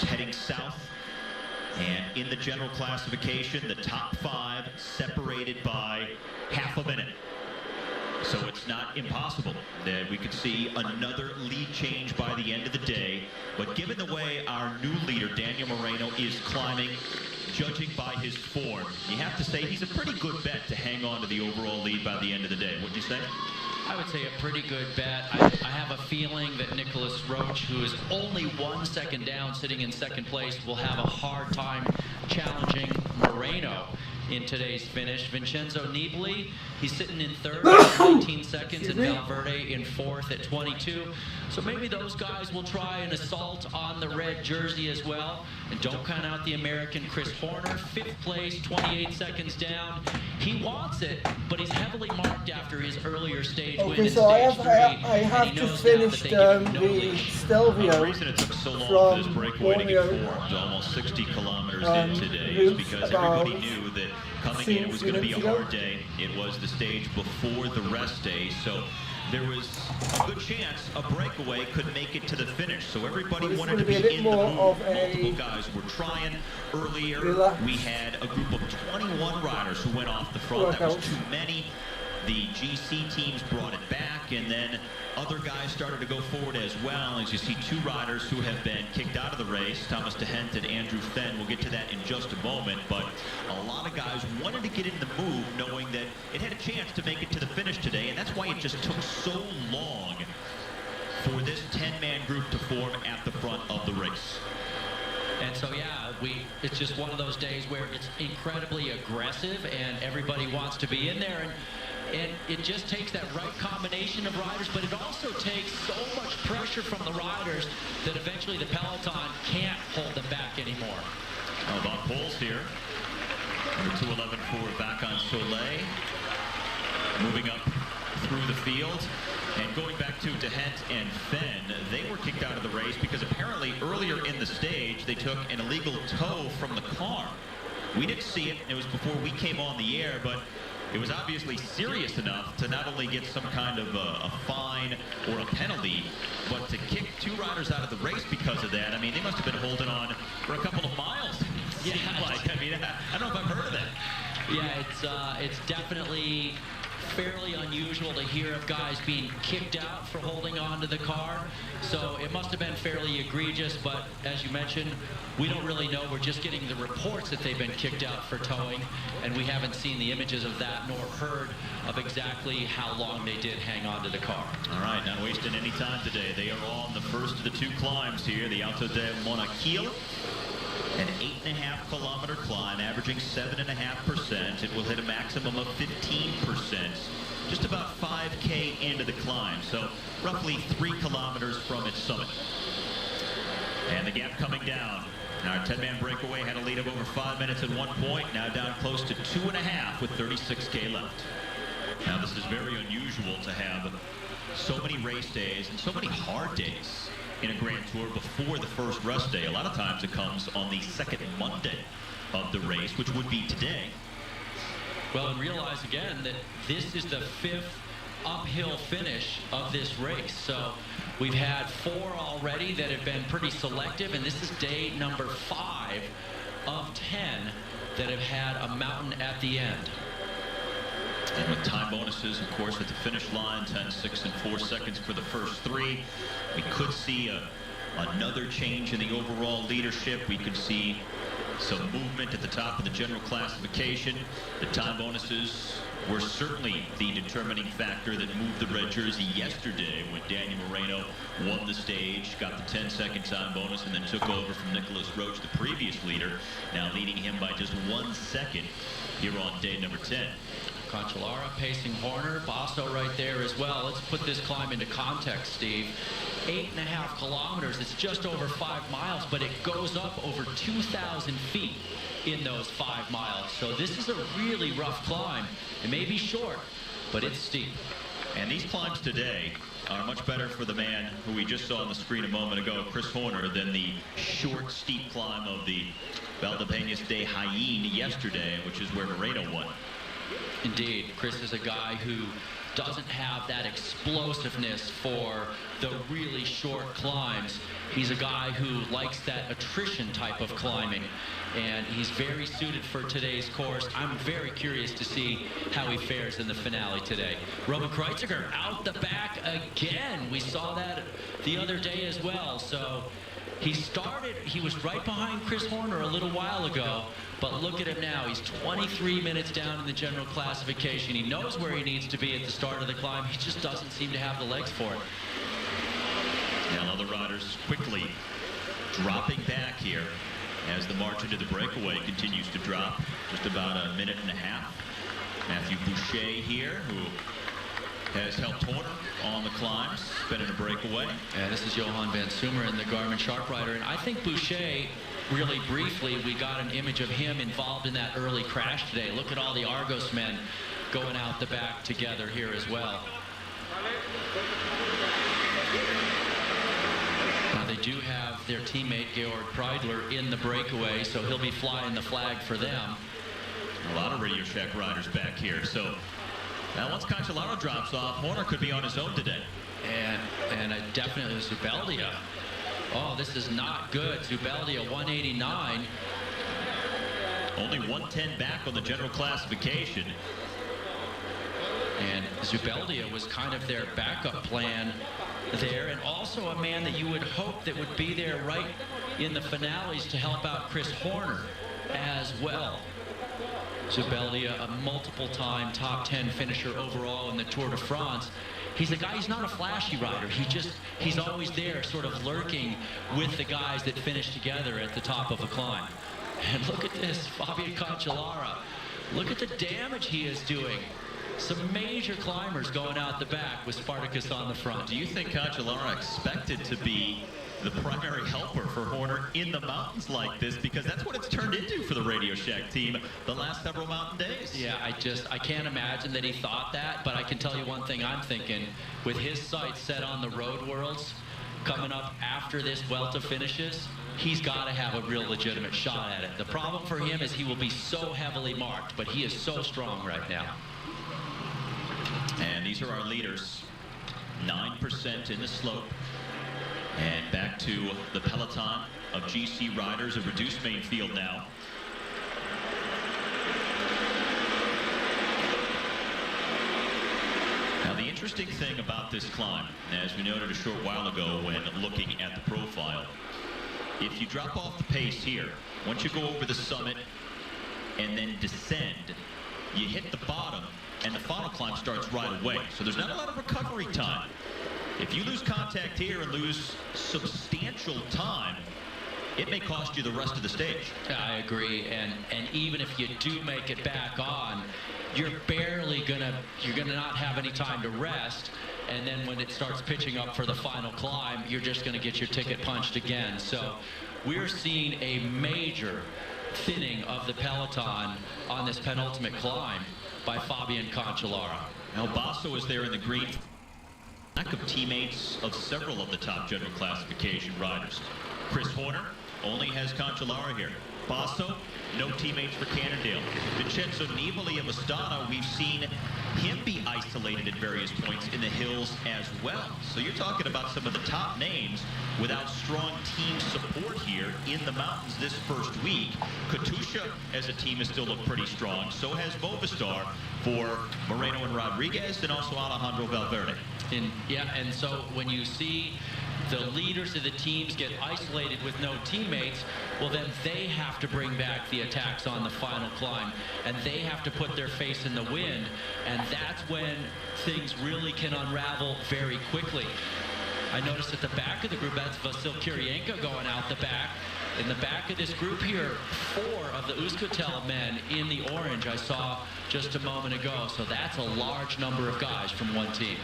heading south. And in the general classification, the top 5 separated by half a minute. So it's not impossible that we could see another lead change by the end of the day. But given the way our new leader, Daniel Moreno, is climbing, judging by his form, you have to say he's a pretty good bet to hang on to the overall lead by the end of the day. Wouldn't you say? I would say a pretty good bet. I have a feeling that Nicholas Roach, who is only 1 second down, sitting in second place, will have a hard time challenging Moreno in today's finish. Vincenzo Nibali, he's sitting in third at 19 seconds, and Valverde in fourth at 22. So maybe those guys will try an assault on the red jersey as well. And don't count out the American Chris Horner, 5th place, 28 seconds down. He wants it, but he's heavily marked after his earlier stage win in so stage 3. I have just finished the Stelvio the reason it took so long for this breakaway to get formed, almost 60 kilometers in today, is because everybody knew that coming in it was going to be a hard day. It was the stage before the rest day, so there was a good chance a breakaway could make it to the finish. So everybody wanted to be in the move. Multiple guys were trying earlier. We had a group of 21 riders who went off the front. That was too many. The GC teams brought it back, and then other guys started to go forward as well. As you see, 2 riders who have been kicked out of the race, Thomas DeHent and Andrew Fenn. We'll get to that in just a moment, but a lot of guys wanted to get in the move knowing that it had a chance to make it to the finish today, and that's why it just took so long for this 10-man group to form at the front of the race. And so, yeah, it's just one of those days where it's incredibly aggressive and everybody wants to be in there. And it just takes that right combination of riders, but it also takes so much pressure from the riders that eventually the peloton can't hold them back anymore. Oh, Bob Poles here. Number 211 for Bacon Soleil. Moving up through the field. And going back to DeHent and Fenn, they were kicked out of the race because apparently earlier in the stage they took an illegal tow from the car. We didn't see it. It was before we came on the air, but it was obviously serious enough to not only get some kind of a fine or a penalty, but to kick 2 riders out of the race because of that. I mean, they must have been holding on for a couple of miles. Yeah, like, I mean, I don't know if I've heard of that. Yeah, it's definitely fairly unusual to hear of guys being kicked out for holding on to the car. So it must have been fairly egregious, but as you mentioned, we don't really know. We're just getting the reports that they've been kicked out for towing, and we haven't seen the images of that nor heard of exactly how long they did hang on to the car. All right, not wasting any time today. They are on the first of the 2 climbs here, the Alto de Monaquillo. An 8.5 kilometer climb, averaging 7.5%. It will hit a maximum of 15%, just about 5K into the climb, so roughly 3 kilometers from its summit. And the gap coming down. Our 10-man breakaway had a lead of over 5 minutes at one point, now down close to 2.5 with 36K left. Now this is very unusual to have so many race days and so many hard days in a Grand Tour before the first rest day. A lot of times it comes on the second Monday of the race, which would be today. Well, and realize again that this is the 5th uphill finish of this race. So we've had 4 already that have been pretty selective, and this is day number 5 of 10 that have had a mountain at the end. And with time bonuses, of course, at the finish line, 10, 6, and 4 seconds for the first 3. We could see another change in the overall leadership. We could see some movement at the top of the general classification. The time bonuses were certainly the determining factor that moved the red jersey yesterday when Daniel Moreno won the stage, got the 10-second time bonus, and then took over from Nicholas Roach, the previous leader, now leading him by just 1 second here on day number 10. Cancellara pacing Horner, Basso right there as well. Let's put this climb into context, Steve. 8.5 kilometers, it's just over 5 miles, but it goes up over 2,000 feet in those 5 miles. So this is a really rough climb. It may be short, but it's steep. And these climbs today are much better for the man who we just saw on the screen a moment ago, Chris Horner, than the short, steep climb of the Valdepeñas de Jaén yesterday, which is where Moreno won. Indeed, Chris is a guy who doesn't have that explosiveness for the really short climbs. He's a guy who likes that attrition type of climbing, and he's very suited for today's course. I'm very curious to see how he fares in the finale today. Roman Kreuziger out the back again. We saw that the other day as well. So he was right behind Chris Horner a little while ago, but look at him now. He's 23 minutes down in the general classification. He knows where he needs to be at the start of the climb. He just doesn't seem to have the legs for it. Now other riders quickly dropping back here as the march into the breakaway continues to drop. Just about a minute and a half. Matthew Boucher here, who has helped Horner on the climbs, been in a breakaway. Yeah, this is Johan van Sumer in the Garmin Sharp Rider, and I think Boucher, really briefly, we got an image of him involved in that early crash today. Look at all the Argos men going out the back together here as well. Now they do have their teammate Georg Preidler in the breakaway, so he'll be flying the flag for them. A lot of Radio Shack riders back here. So now once Cancellara drops off, Horner could be on his own today. And definitely Zubeldia. Oh, this is not good. Zubeldia 189. Only 110 back on the general classification. And Zubeldia was kind of their backup plan there, and also a man that you would hope that would be there right in the finales to help out Chris Horner as well. Zubeldia, a multiple-time top 10 finisher overall in the Tour de France. He's a guy, he's not a flashy rider. He's always there sort of lurking with the guys that finish together at the top of a climb. And look at this, Fabian Cancellara. Look at the damage he is doing. Some major climbers going out the back with Spartacus on the front. Do you think Cancellara expected to be the primary helper for Horner in the mountains like this? Because that's what it's turned into for the Radio Shack team the last several mountain days. Yeah, I can't imagine that he thought that, but I can tell you one thing I'm thinking. With his sights set on the Road Worlds coming up after this Vuelta finishes, he's got to have a real legitimate shot at it. The problem for him is he will be so heavily marked, but he is so strong right now. And these are our leaders. 9% in the slope. And back to the peloton of GC riders, a reduced main field now. Now the interesting thing about this climb, as we noted a short while ago when looking at the profile, if you drop off the pace here, once you go over the summit and then descend, you hit the bottom and the final climb starts right away. So there's not a lot of recovery time. If you lose contact here and lose substantial time, it may cost you the rest of the stage. I agree, and even if you do make it back on, you're gonna not have any time to rest, and then when it starts pitching up for the final climb, you're just gonna get your ticket punched again. So we're seeing a major thinning of the peloton on this penultimate climb by Fabian Cancellara. Now Basso is there in the green. Lack of teammates of several of the top general classification riders. Chris Horner only has Cancellara here. Basso, no teammates for Cannondale. Vincenzo Nibali and Mastana, we've seen him be isolated at various points in the hills as well. So you're talking about some of the top names without strong team support here in the mountains this first week. Katusha as a team has still looked pretty strong. So has Movistar for Moreno and Rodriguez, and also Alejandro Valverde. And so when you see the leaders of the teams get isolated with no teammates, well then they have to bring back the attacks on the final climb, and they have to put their face in the wind, and that's when things really can unravel very quickly. I noticed at the back of the group, that's Vasil Kirienka going out the back. In the back of this group here, 4 of the Euskaltel men in the orange I saw just a moment ago, so that's a large number of guys from one team.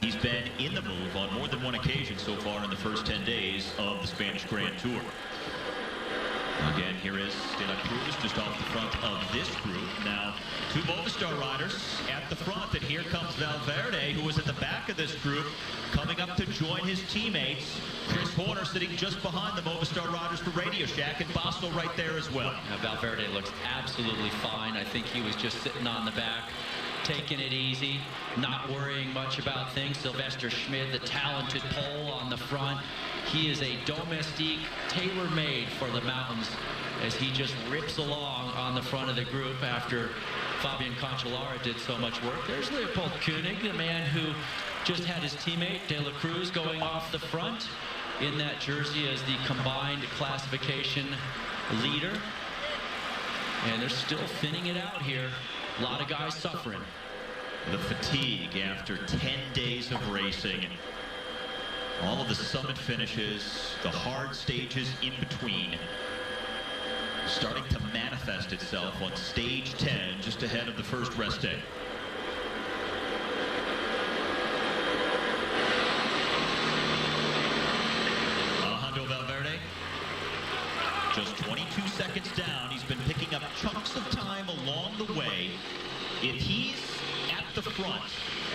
He's been in the move on more than one occasion so far in the first 10 days of the Spanish Grand Tour. Again, here is De La Cruz just off the front of this group. Now, 2 Movistar riders at the front, and here comes Valverde, who was at the back of this group, coming up to join his teammates. Chris Horner sitting just behind the Movistar riders for Radio Shack, and Basso right there as well. Valverde looks absolutely fine. I think he was just sitting on the back taking it easy, not worrying much about things. Sylvester Schmid, the talented Pole on the front. He is a domestique, tailor-made for the mountains as he just rips along on the front of the group after Fabian Cancellara did so much work. There's Leopold Koenig, the man who just had his teammate De La Cruz going off the front in that jersey as the combined classification leader. And they're still thinning it out here. A lot of guys suffering. The fatigue after 10 days of racing. All of the summit finishes, the hard stages in between, starting to manifest itself on stage 10, just ahead of the first rest day. Alejandro Valverde, just 22 seconds down. He's been picking up chunks of time along the way. If he's at the front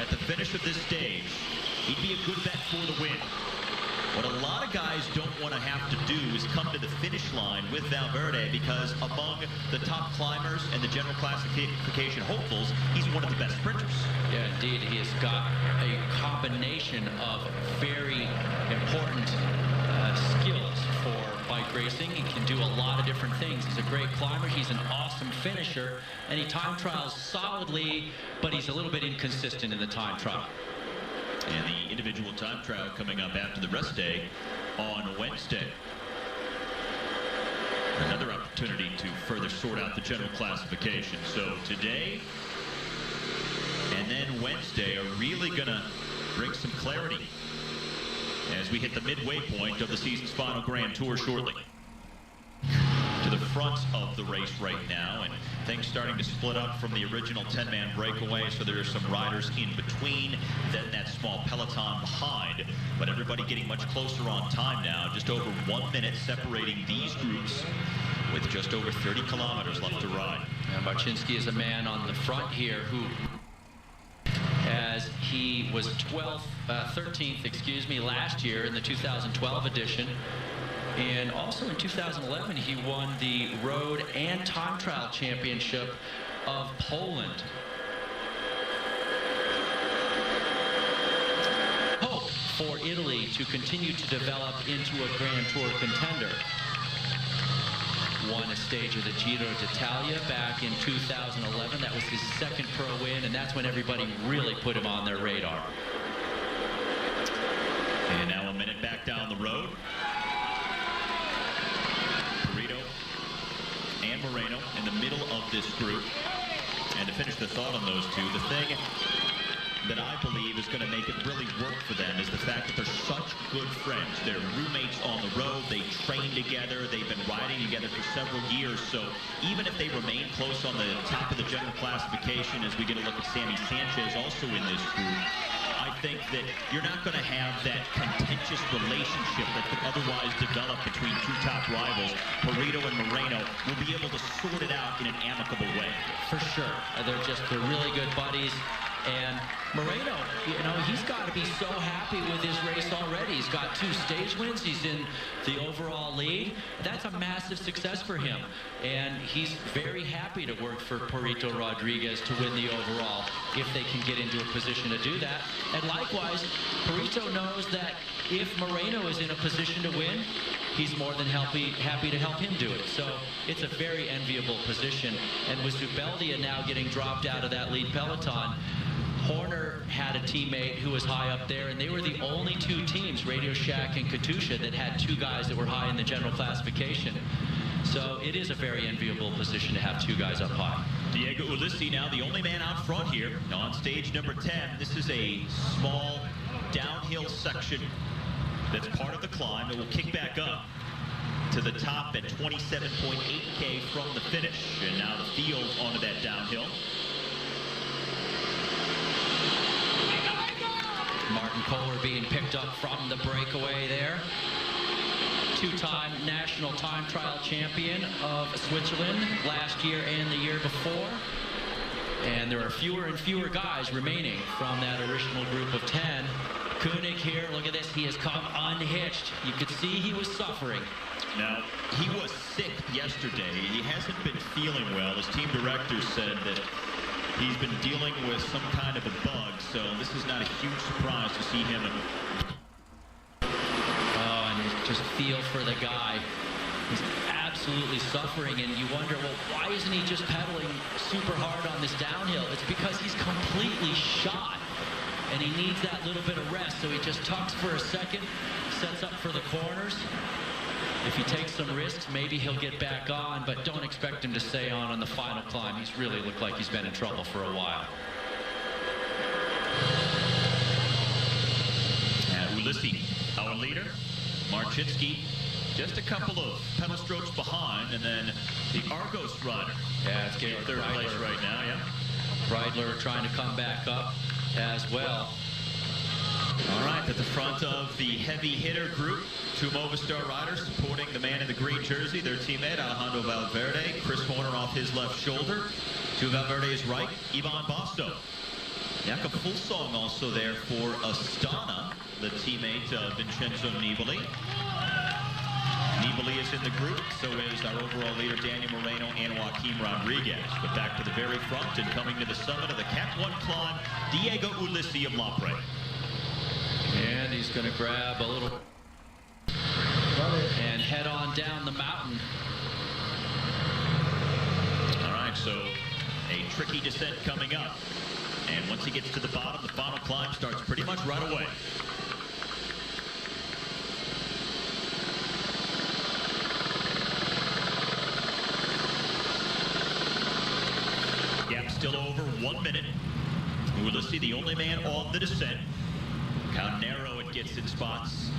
at the finish of this stage, he'd be a good bet for the win. What a lot of guys don't want to have to do is come to the finish line with Valverde, because among the top climbers and the general classification hopefuls, he's one of the best sprinters. Yeah, indeed. He has got a combination of very important skills for bike racing. He can do a lot of different things. He's a great climber. He's an awesome finisher. And he time trials solidly, but he's a little bit inconsistent in the time trial. And the individual time trial coming up after the rest day on Wednesday. Another opportunity to further sort out the general classification. So today and then Wednesday are really going to bring some clarity as we hit the midway point of the season's final Grand Tour shortly. To the front of the race right now, and things starting to split up from the original 10-man breakaway, so there are some riders in between, then that small peloton behind, but everybody getting much closer on time now, just over 1 minute separating these groups with just over 30 kilometers left to ride. And Marcinski is a man on the front here who, as he was 13th, excuse me, last year in the 2012 edition. And also in 2011, he won the road and time trial championship of Poland. Hope for Italy to continue to develop into a Grand Tour contender. Won a stage of the Giro d'Italia back in 2011. That was his second pro win, and that's when everybody really put him on their radar. And now a minute back down the road. And Moreno in the middle of this group. And to finish the thought on those two, the thing that I believe is going to make it really work for them is the fact that they're such good friends. They're roommates on the road. They train together. They've been riding together for several years. So even if they remain close on the top of the general classification, as we get a look at Sammy Sanchez also in this group, I think that you're not going to have that contentious relationship that could otherwise develop between two top rivals. Perito and Moreno will be able to sort it out in an amicable way. For sure. They're really good buddies. And Moreno, you know, he's got to be so happy with his race already. He's got 2 stage wins. He's in the overall lead. That's a massive success for him. And he's very happy to work for Perito Rodriguez to win the overall if they can get into a position to do that. And likewise, Perito knows that if Moreno is in a position to win, he's more than happy to help him do it. So it's a very enviable position. And with Zubeldia now getting dropped out of that lead peloton, Horner had a teammate who was high up there, and they were the only 2 teams, Radio Shack and Katusha, that had 2 guys that were high in the general classification. So it is a very enviable position to have 2 guys up high. Diego Ulissi now the only man out front here on stage number 10. This is a small downhill section that's part of the climb that will kick back up to the top at 27.8K from the finish. And now the field onto that downhill. Martin Kohler being picked up from the breakaway there. 2-time national time trial champion of Switzerland last year and the year before. And there are fewer and fewer guys remaining from that original group of 10. Koenig here, look at this, he has come unhitched. You could see he was suffering. Now, he was sick yesterday. He hasn't been feeling well. His team director said that He's been dealing with some kind of a bug, so this is not a huge surprise to see him. Oh, and you just feel for the guy. He's absolutely suffering, and you wonder, well, why isn't he just pedaling super hard on this downhill? It's because he's completely shot, and he needs that little bit of rest, so he just tucks for a second, sets up for the corners. If he takes some risks, maybe he'll get back on, but don't expect him to stay on the final climb. He's really looked like he's been in trouble for a while. Ulissi, our leader, Marcinski, just a couple of pedal strokes behind, and then the Argos rider. Yeah, it's getting third place right now, yeah. Breidler trying to come back up as well. All right, at the front of the heavy hitter group, two Movistar riders supporting the man in the green jersey, their teammate Alejandro Valverde, Chris Horner off his left shoulder. To Valverde's right, Ivan Basto. Jakob Fuglsang also there for Astana, the teammate of Vincenzo Nibali. Nibali is in the group, so is our overall leader Daniel Moreno and Joaquim Rodriguez. But back to the very front and coming to the summit of the Cat 1 climb, Diego Ulissi of Lampre. And he's going to grab a little and head on down the mountain. All right, so a tricky descent coming up. And once he gets to the bottom, the final climb starts pretty much right away. Gap still over 1 minute. Ulissi, the only man on the descent. How narrow it gets in spots.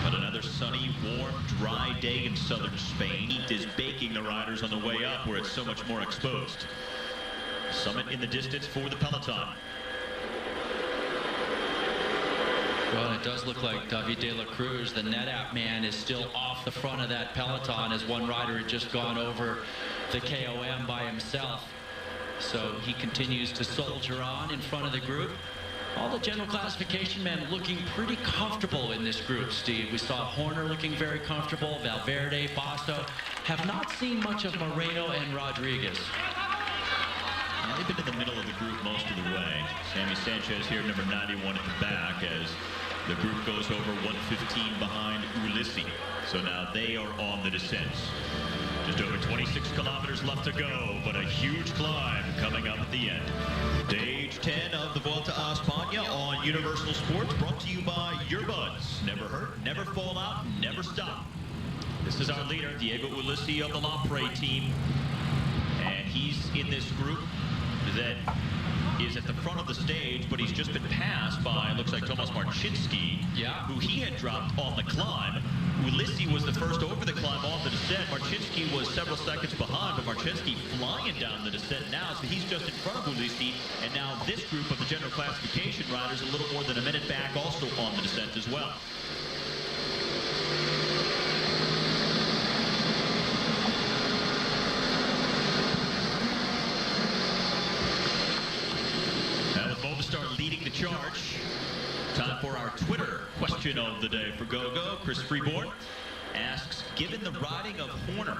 But another sunny, warm, dry day in southern Spain. Heat is baking the riders on the way up where it's so much more exposed. Summit in the distance for the peloton. Well, it does look like David de la Cruz, the NetApp man, is still off the front of that peloton as one rider had just gone over the KOM by himself. So he continues to soldier on in front of the group. All the general classification men looking pretty comfortable in this group, Steve. We saw Horner looking very comfortable, Valverde, Basto. Have not seen much of Moreno and Rodriguez. Yeah, they've been in the middle of the group most of the way. Sammy Sanchez here, number 91 at the back, as the group goes over 115 behind Ulissi. So now they are on the descent. Just over 26 kilometers left to go, but a huge climb coming up at the end. Stage 10 of the Vuelta a España on Universal Sports, brought to you by Earbuds. Never hurt, never fall out, never stop. This is our leader, Diego Ulissi of the Lampre team. And he's in this group that is at the front of the stage, but he's just been passed by, looks like Tomasz Marcinski, who he had dropped on the climb. Ulissi was the first over the climb off the descent. Marcinski was several seconds behind, but Marcinski flying down the descent now, so he's just in front of Ulissi. And now this group of the general classification riders a little more than a minute back, also on the descent as well. Leading the charge. Time for our Twitter question of the day for GoGo. Chris Freeborn asks, given the riding of Horner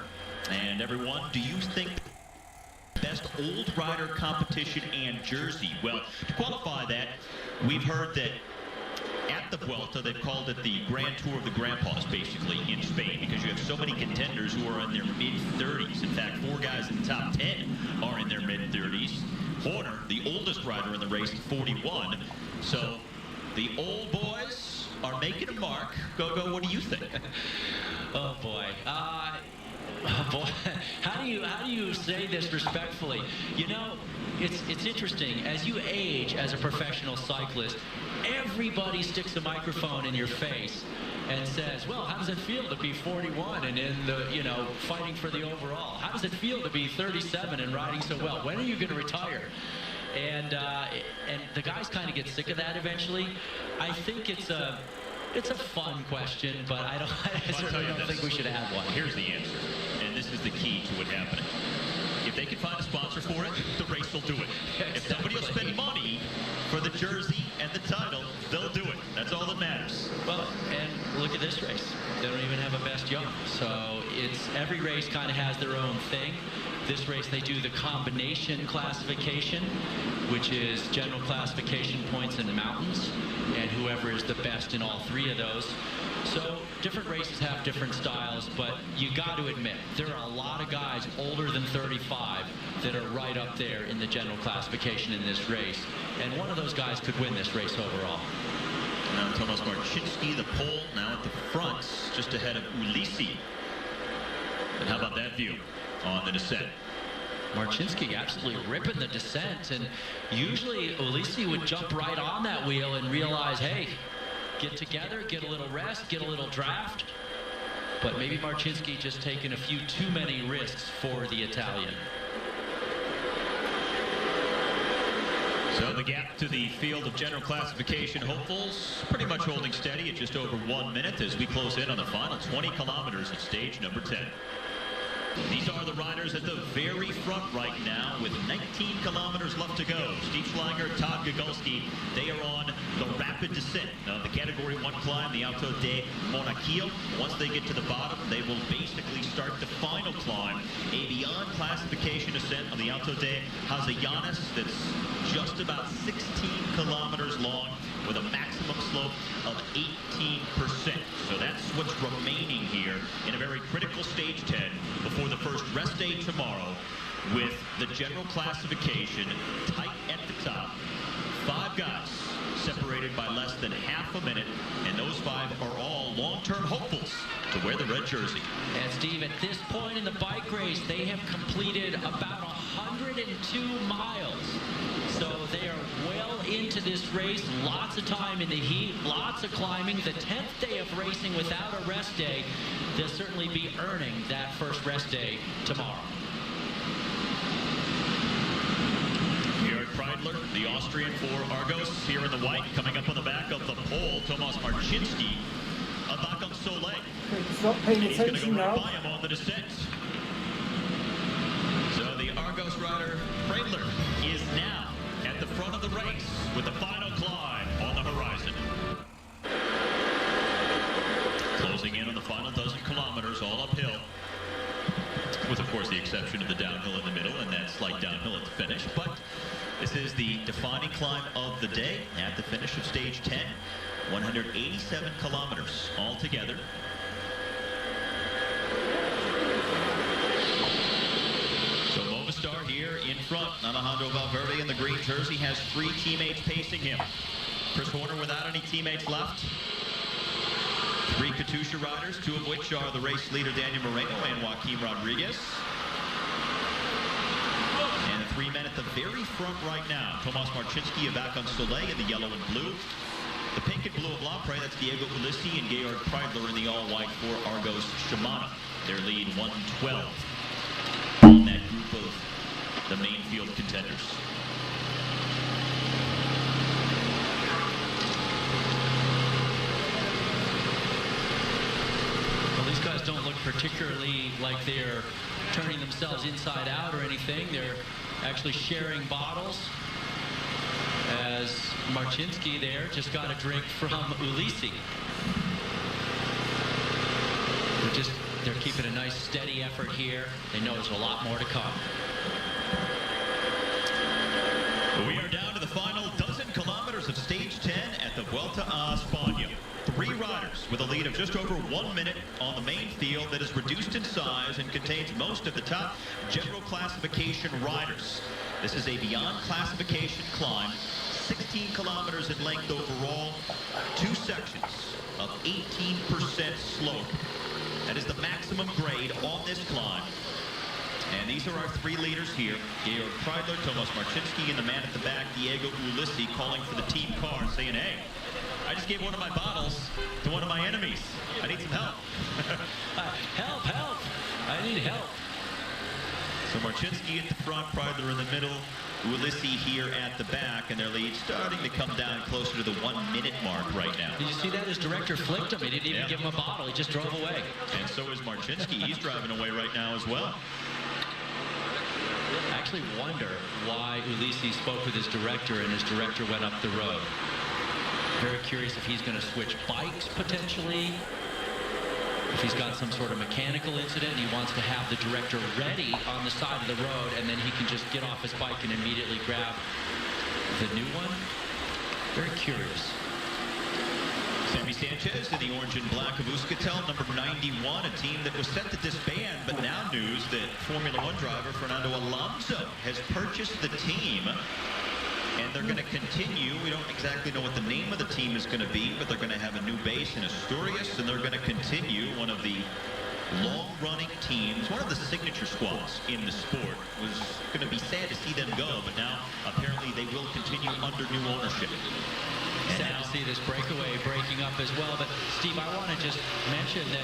and everyone, do you think best old rider competition and jersey? Well, to qualify that, we've heard that at the Vuelta, they've called it the Grand Tour of the Grandpas, basically, in Spain, because you have so many contenders who are in their mid-30s. In fact, 4 guys in the top 10 are in their mid-30s. Horner, the oldest rider in the race, 41. So the old boys are making a mark. GoGo, what do you think? Oh boy. Oh boy. How do you say this respectfully? You know, it's interesting. As you age as a professional cyclist, everybody sticks a microphone in your face and says, well, how does it feel to be 41 and in the, you know, fighting for the overall? How does it feel to be 37 and riding so well? When are you going to retire? And the guys kind of get sick of that eventually. I think it's a fun question, but I certainly don't think we should have one. Here's the answer, and this is the key to it happening. If they can find a sponsor for it, the race will do it. Exactly. If somebody will spend money for the jersey and the title, they'll do it. That's all that matters. Well, and look at this race. They don't even have a best young. So it's every race kind of has their own thing. This race, they do the combination classification, which is general classification points and mountains, and whoever is the best in all three of those. So different races have different styles, but you got to admit, there are a lot of guys older than 35 that are right up there in the general classification in this race. And one of those guys could win this race overall. Now Tomasz Marcinski, the pole, now at the front, just ahead of Ulissi. And how about that view on the descent? Marcinski absolutely ripping the descent, and usually Ulissi would jump right on that wheel and realize, hey, get together, get a little rest, get a little draft. But maybe Marcinski just taking a few too many risks for the Italian. So the gap to the field of general classification hopefuls pretty much holding steady at just over 1 minute as we close in on the final 20 kilometers at stage number 10. These are the riders at the very front right now with 19 kilometers left to go. Steve Schlanger, Todd Gogolski, they are on the rapid descent. Now the category 1 climb, the Alto de Monachillo. Once they get to the bottom, they will basically start the final climb, a beyond classification ascent on the Alto de Hazayanes that's just about 16 kilometers long with a maximum slope of 18%. So that's what's remaining here in a very critical stage 10 before the first rest day tomorrow, with the general classification tight at the top. 5 guys separated by less than half a minute, and those 5 are all long-term hopefuls to wear the red jersey. And Steve, at this point in the bike race, they have completed about 102 miles. So they are well into this race, lots of time in the heat, lots of climbing. The 10th day of racing without a rest day, they'll certainly be earning that first rest day tomorrow. Georg Preidler, the Austrian for Argos, here in the white, coming up on the back of the pole, Tomasz Marcinski of Bacon Soleil. Stop paying attention now. He's going to go right by him on the descent. So the Argos rider, Preidler, is now at the front of the race with the final climb on the horizon. Closing in on the final dozen kilometers, all uphill, with of course the exception of the downhill in the middle and that slight downhill at the finish. But this is the defining climb of the day at the finish of stage 10. 187 kilometers altogether. So Movistar here in front. Alejandro Valverde in the green jersey has 3 teammates pacing him. Chris Horner without any teammates left. 3 Katusha riders, 2 of which are the race leader Daniel Moreno and Joaquim Rodriguez. And the 3 men at the very front right now. Tomasz Marcinski of Bacon Soleil in the yellow and blue. The pink and blue of Lampre, that's Diego Ulissi and Georg Preidler in the all-white for Argos Shimano. Their lead 112 on that group of the main field contenders. Well, these guys don't look particularly like they're turning themselves inside out or anything. They're actually sharing bottles, as Marcinski there just got a drink from Ulissi. They're keeping a nice steady effort here. They know there's a lot more to come. We are down to the final dozen kilometers of stage 10 at the Vuelta a España. 3 riders with a lead of just over 1 minute on the main field that is reduced in size and contains most of the top general classification riders. This is a beyond classification climb, 16 kilometers in length overall, 2 sections of 18% slope. That is the maximum grade on this climb. And these are our 3 leaders here. Georg Preidler, Tomasz Marcinski, and the man at the back, Diego Ulissi, calling for the team car, saying, hey, I just gave one of my bottles to one of my enemies. I need some help. Help. I need help. So Marcinski at the front, Preidler in the middle, Ulissi here at the back, and their lead starting to come down closer to the 1 minute mark right now. Did you see that? His director flicked him. He didn't even give him a bottle. He just drove away. And so is Marcinski. He's driving away right now as well. I actually wonder why Ulissi spoke with his director and his director went up the road. Very curious if he's going to switch bikes potentially. if he's got some sort of mechanical incident and he wants to have the director ready on the side of the road, and then he can just get off his bike and immediately grab the new one. Very curious. Sammy Sanchez in the orange and black of Euskaltel, number 91, a team that was set to disband, but now news that Formula One driver Fernando Alonso has purchased the team, and they're going to continue. We don't exactly know what the name of the team is going to be, but they're going to have a new base in Asturias, and they're going to continue one of the long-running teams, one of the signature squads in the sport. It was going to be sad to see them go, but now apparently they will continue under new ownership. And sad to see this breakaway breaking up as well. But Steve, I want to just mention that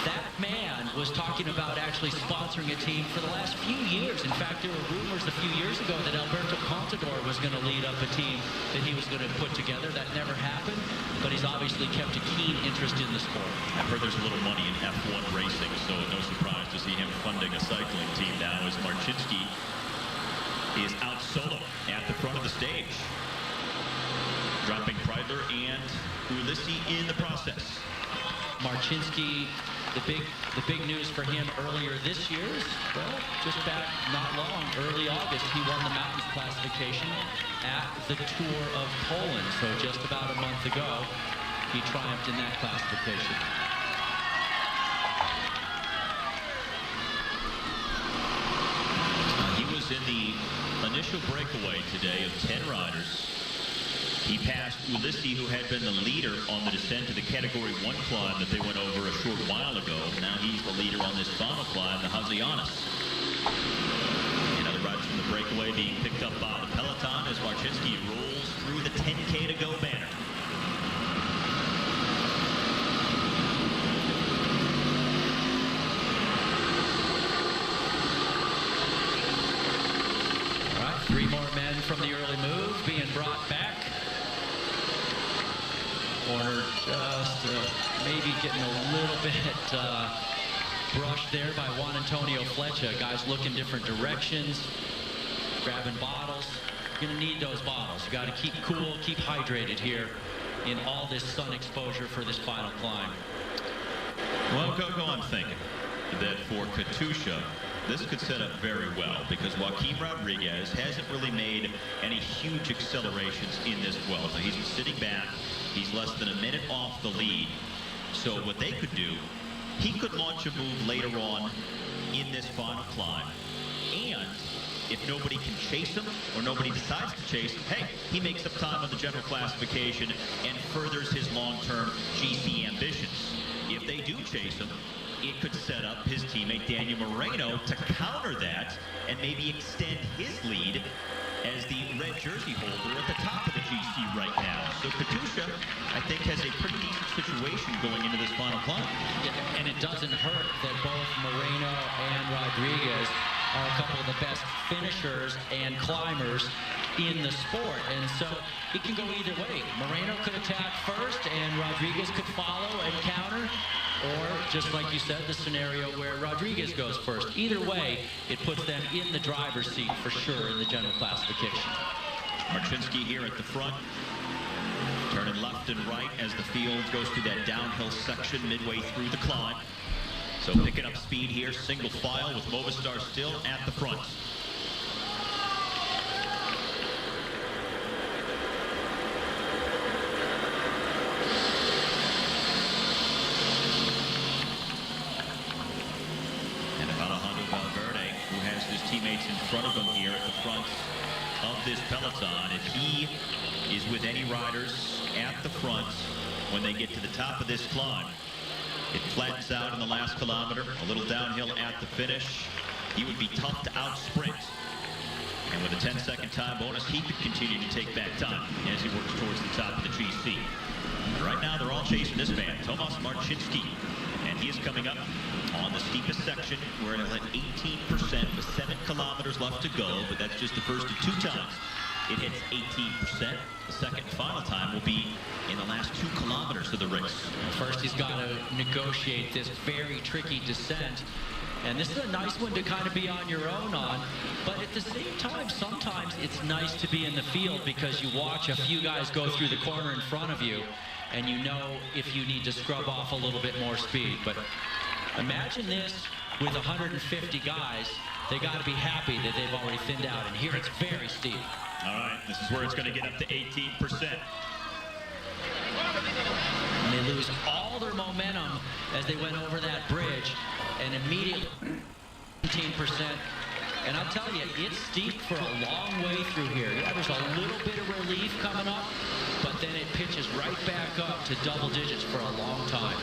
that man was talking about actually sponsoring a team for the last few years. In fact, there were rumors a few years ago that Alberto Contador was going to lead up a team that he was going to put together. That never happened, but he's obviously kept a keen interest in the sport. I've heard there's a little money in F1 racing, so no surprise to see him funding a cycling team now as Marcinski is out solo at the front of the stage, dropping Preidler and Ulissi in the process. Marcinski, the big news for him earlier this year is, well, just back not long, early August, he won the mountains classification at the Tour of Poland. So just about a month ago, he triumphed in that classification. He was in the initial breakaway today of 10 riders. He passed Ulissi, who had been the leader on the descent to the Category 1 climb that they went over a short while ago. Now he's the leader on this final climb, the Hasianas. And other riders from the breakaway being picked up by the peloton as Marcinski rolls through the 10K to go banner. All right, 3 more men from the early move being brought back. Corner just maybe getting a little bit brushed there by Juan Antonio Flecha. Guys looking different directions, grabbing bottles. You're going to need those bottles. You got to keep cool, keep hydrated here in all this sun exposure for this final climb. Well, go on thinking that for Katusha, this could set up very well because Joaquin Rodriguez hasn't really made any huge accelerations in this Vuelta. He's sitting back. He's less than a minute off the lead. So what they could do, he could launch a move later on in this final climb. And if nobody can chase him or nobody decides to chase him, hey, he makes up time on the general classification and furthers his long-term GC ambitions. If they do chase him, it could set up his teammate Daniel Moreno to counter that and maybe extend his lead as the red jersey holder at the top of the GC right now. So Katusha, I think, has a pretty decent situation going into this final climb. Yeah, and it doesn't hurt that both Moreno and Rodriguez are a couple of the best finishers and climbers in the sport, and so it can go either way. Moreno could attack first and Rodriguez could follow and counter, or just like you said, the scenario where Rodriguez goes first. Either way, it puts them in the driver's seat for sure in the general classification. Marcinski here at the front, turning left and right as the field goes through that downhill section midway through the climb. So picking up speed here, single file with Movistar still at the front. Teammates in front of him here at the front of this peloton. If he is with any riders at the front when they get to the top of this climb, it flattens out in the last kilometer, a little downhill at the finish. He would be tough to out-sprint. And with a 10-second time bonus, he could continue to take back time as he works towards the top of the GC. And right now, they're all chasing this man, Tomasz Marcinski. And he is coming up on the steepest section. We're at 18% with 7 kilometers left to go, but that's just the first of 2 times. It hits 18%. The second and final time will be in the last 2 kilometers of the race. First, he's got to negotiate this very tricky descent. And this is a nice one to kind of be on your own on. But at the same time, sometimes it's nice to be in the field because you watch a few guys go through the corner in front of you. and you know if you need to scrub off a little bit more speed. But imagine this with 150 guys. They got to be happy that they've already thinned out, and here it's very steep. All right, this is where it's going to get up to 18%. And they lose all their momentum as they went over that bridge, and immediately 17%. And I'll tell you, it's steep for a long way through here. Yeah, there's a little bit of relief coming up, but then it pitches right back up to double digits for a long time.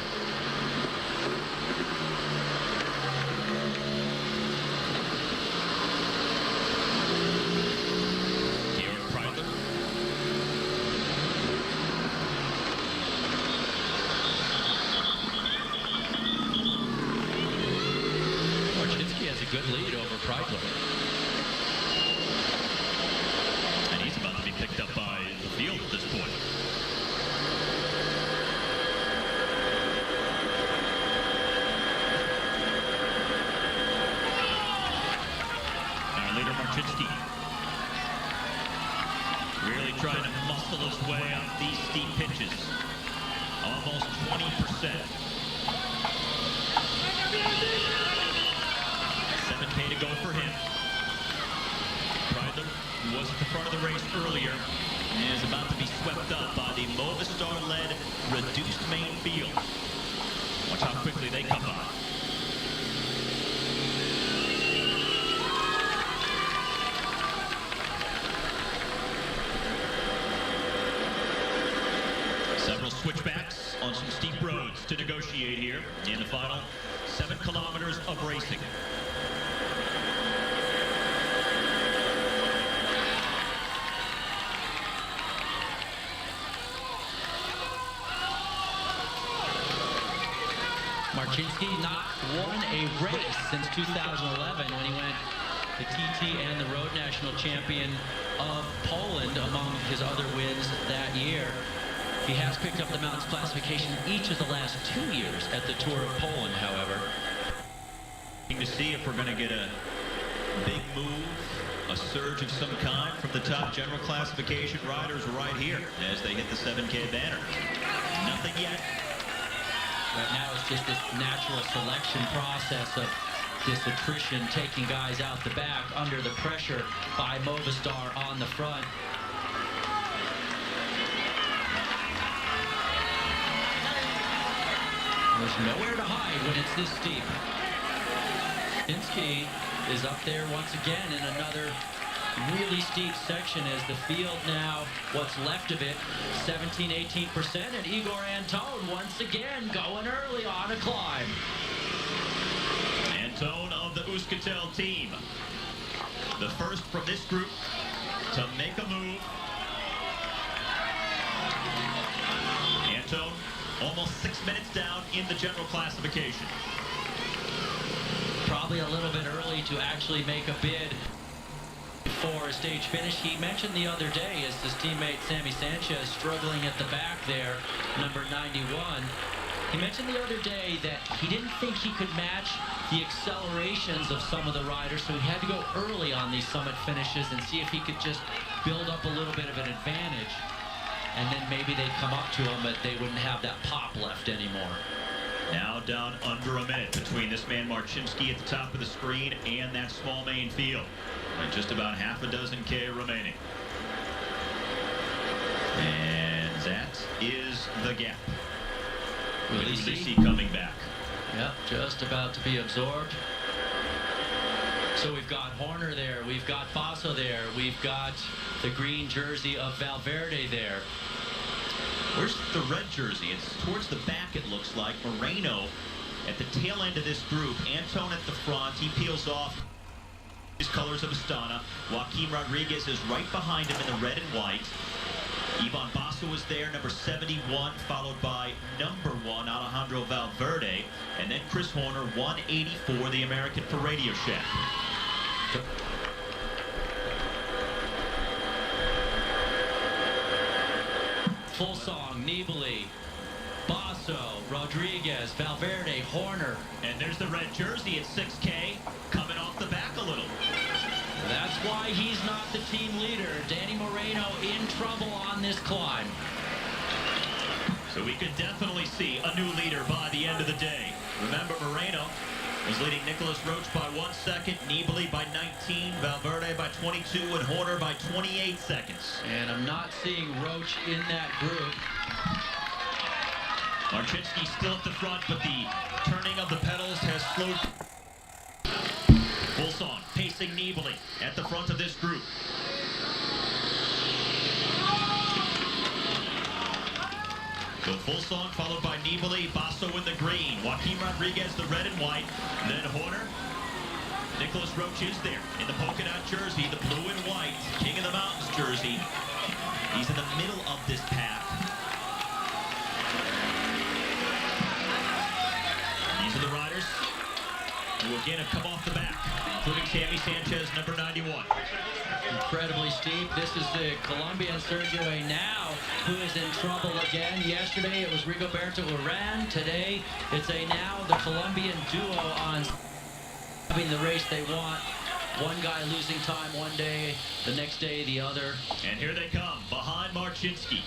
Good lead over Kreidler. And he's about to be picked up by the field at this point. Our leader, Marchinski, really trying to muscle his way up these steep pitches. Almost 20%. 7K to go for him. Kreidler, who was at the front of the race earlier, is about to be swept up by the Movistar-led reduced main field. Watch how quickly they come by. Several switchbacks on some steep roads to negotiate here in the final 7 kilometers of racing. Marchinski not won a race since 2011 when he went the TT and the Road National Champion of Poland among his other wins that year. He has picked up the mountains classification each of the last 2 years at the Tour of Poland, however. To see if we're going to get a big move, a surge of some kind from the top general classification riders right here as they hit the 7K banner. Nothing yet. Right now it's just this natural selection process of this attrition taking guys out the back under the pressure by Movistar on the front. There's nowhere to hide when it's this steep. Marchinski is up there once again in another really steep section as the field now, what's left of it, 17-18%, and Igor Antone once again going early on a climb. Antone of the Euskaltel team, the first from this group to make a move. Antone almost 6 minutes down in the general classification. Probably a little bit early to actually make a bid for a stage finish. He mentioned the other day as his teammate Sammy Sanchez struggling at the back there, number 91. He mentioned the other day that he didn't think he could match the accelerations of some of the riders, so he had to go early on these summit finishes and see if he could just build up a little bit of an advantage. And then maybe they'd come up to him, but they wouldn't have that pop left anymore. Now down under a minute between this man Marchinski at the top of the screen and that small main field. And just about half a dozen K remaining. And that is the gap. Ulisi coming back. Yep, just about to be absorbed. So we've got Horner there, we've got Basso there, we've got the green jersey of Valverde there. Where's the red jersey? It's towards the back, it looks like. Moreno at the tail end of this group. Antone at the front. He peels off his colors of Astana. Joaquim Rodriguez is right behind him in the red and white. Ivan Basso is there, number 71, followed by number 1, Alejandro Valverde. And then Chris Horner, 184, the American for Radio Shack. Full song, Nibali, Basso, Rodriguez, Valverde, Horner. And there's the red jersey at 6K, coming off the back a little. That's why he's not the team leader. Danny Moreno in trouble on this climb. So we could definitely see a new leader by the end of the day. Remember, Moreno was leading Nicholas Roach by 1 second, Nibali by 19, Valverde by 22, and Horner by 28 seconds. And I'm not seeing Roach in that group. Marcinski still at the front, but the turning of the pedals has slowed. Fulson pacing Nibali at the front of this group. So Fulson followed by Nibali, Basso in the green, Joaquin Rodriguez the red and white, then Horner. Nicholas Roach is there in the polka dot jersey, the blue and white, King of the Mountains jersey. He's in the middle of this pack. These are the riders who again have come off the back, including Sammy Sanchez, number 91. Incredibly steep. This is the Colombian Sergio Henao, who is in trouble again. Yesterday it was Rigoberto Urán. Today it's Henao, the Colombian duo, on having the race they want. One guy losing time one day, the next day the other. And here they come, behind Marcinski.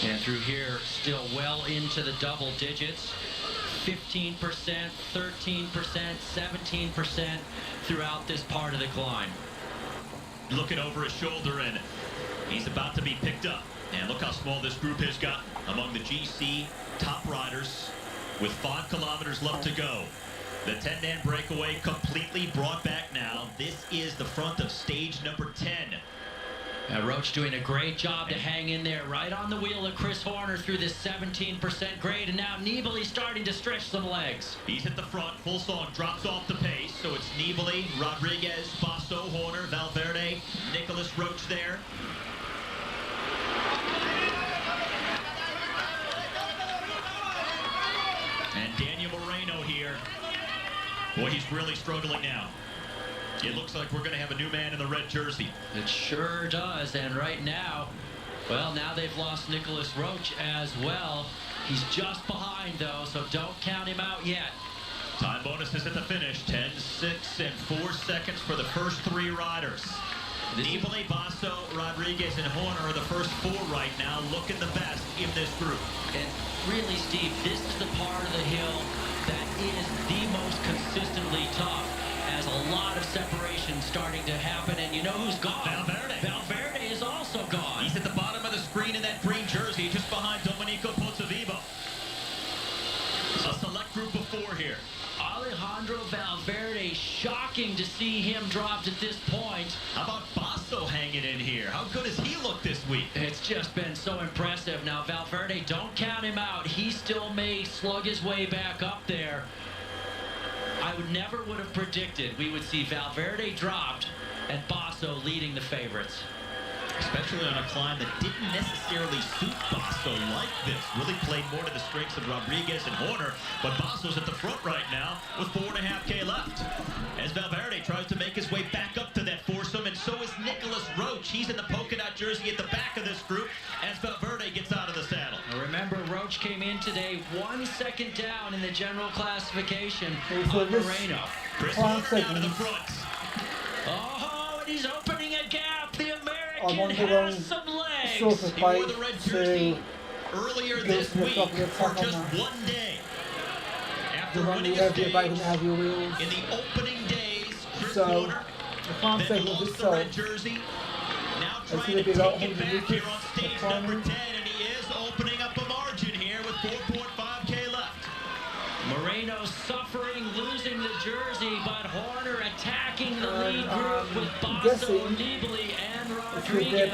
And through here, still well into the double digits. 15%, 13%, 17% throughout this part of the climb. Looking over his shoulder, and he's about to be picked up. And look how small this group has gotten among the GC top riders with 5 kilometers left to go. The 10-man breakaway completely brought back now. This is the front of stage number 10. Roach doing a great job to hang in there right on the wheel of Chris Horner through this 17% grade, and now Nibali starting to stretch some legs. He's at the front, Fulson drops off the pace, so it's Nibali, Rodriguez, Basso, Horner, Valverde, Nicholas Roach there. And Daniel Moreno here. Boy, he's really struggling now. It looks like we're going to have a new man in the red jersey. It sure does, and right now, well, now they've lost Nicholas Roach as well. He's just behind, though, so don't count him out yet. Time bonuses at the finish, 10, 6, and 4 seconds for the first 3 riders. Nibali, Basso, Rodriguez, and Horner are the first 4 right now, looking the best in this group. And really, Steve, this is the part of the hill that is the most consistently tough, as a lot of separation starting to happen, and you know who's gone? Valverde. Valverde is also gone. He's at the bottom of the screen in that green jersey, just behind Domenico Pozzovivo. A select group of 4 here. Alejandro Valverde, shocking to see him dropped at this point. How about Basso hanging in here? How good has he looked this week? It's just been so impressive. Now, Valverde, don't count him out. He still may slug his way back up there. I never would have predicted we would see Valverde dropped and Basso leading the favorites. Especially on a climb that didn't necessarily suit Basso like this. Really played more to the strengths of Rodriguez and Horner, but Basso's at the front right now with 4.5K left. As Valverde tries to make his way back up to that foursome, and so is Nicholas Roach. He's in the polka dot jersey at the back of this group as Valverde gets out of the saddle. Now remember, Roach came in today 1 second down in the general classification on Moreno. Chris Horner down to the front. Oh, and he's opening a gap. The American has some legs. He wore the red jersey earlier this week for just 1 day. After winning a stage in the opening days, Chris Horner then lost the red jersey. Now trying to take it back here on stage number 10, and he is opening up a margin here with 4.5K left. Moreno suffering, losing the jersey, but Horner attacking the lead group with Basso, Nibali, and Rodriguez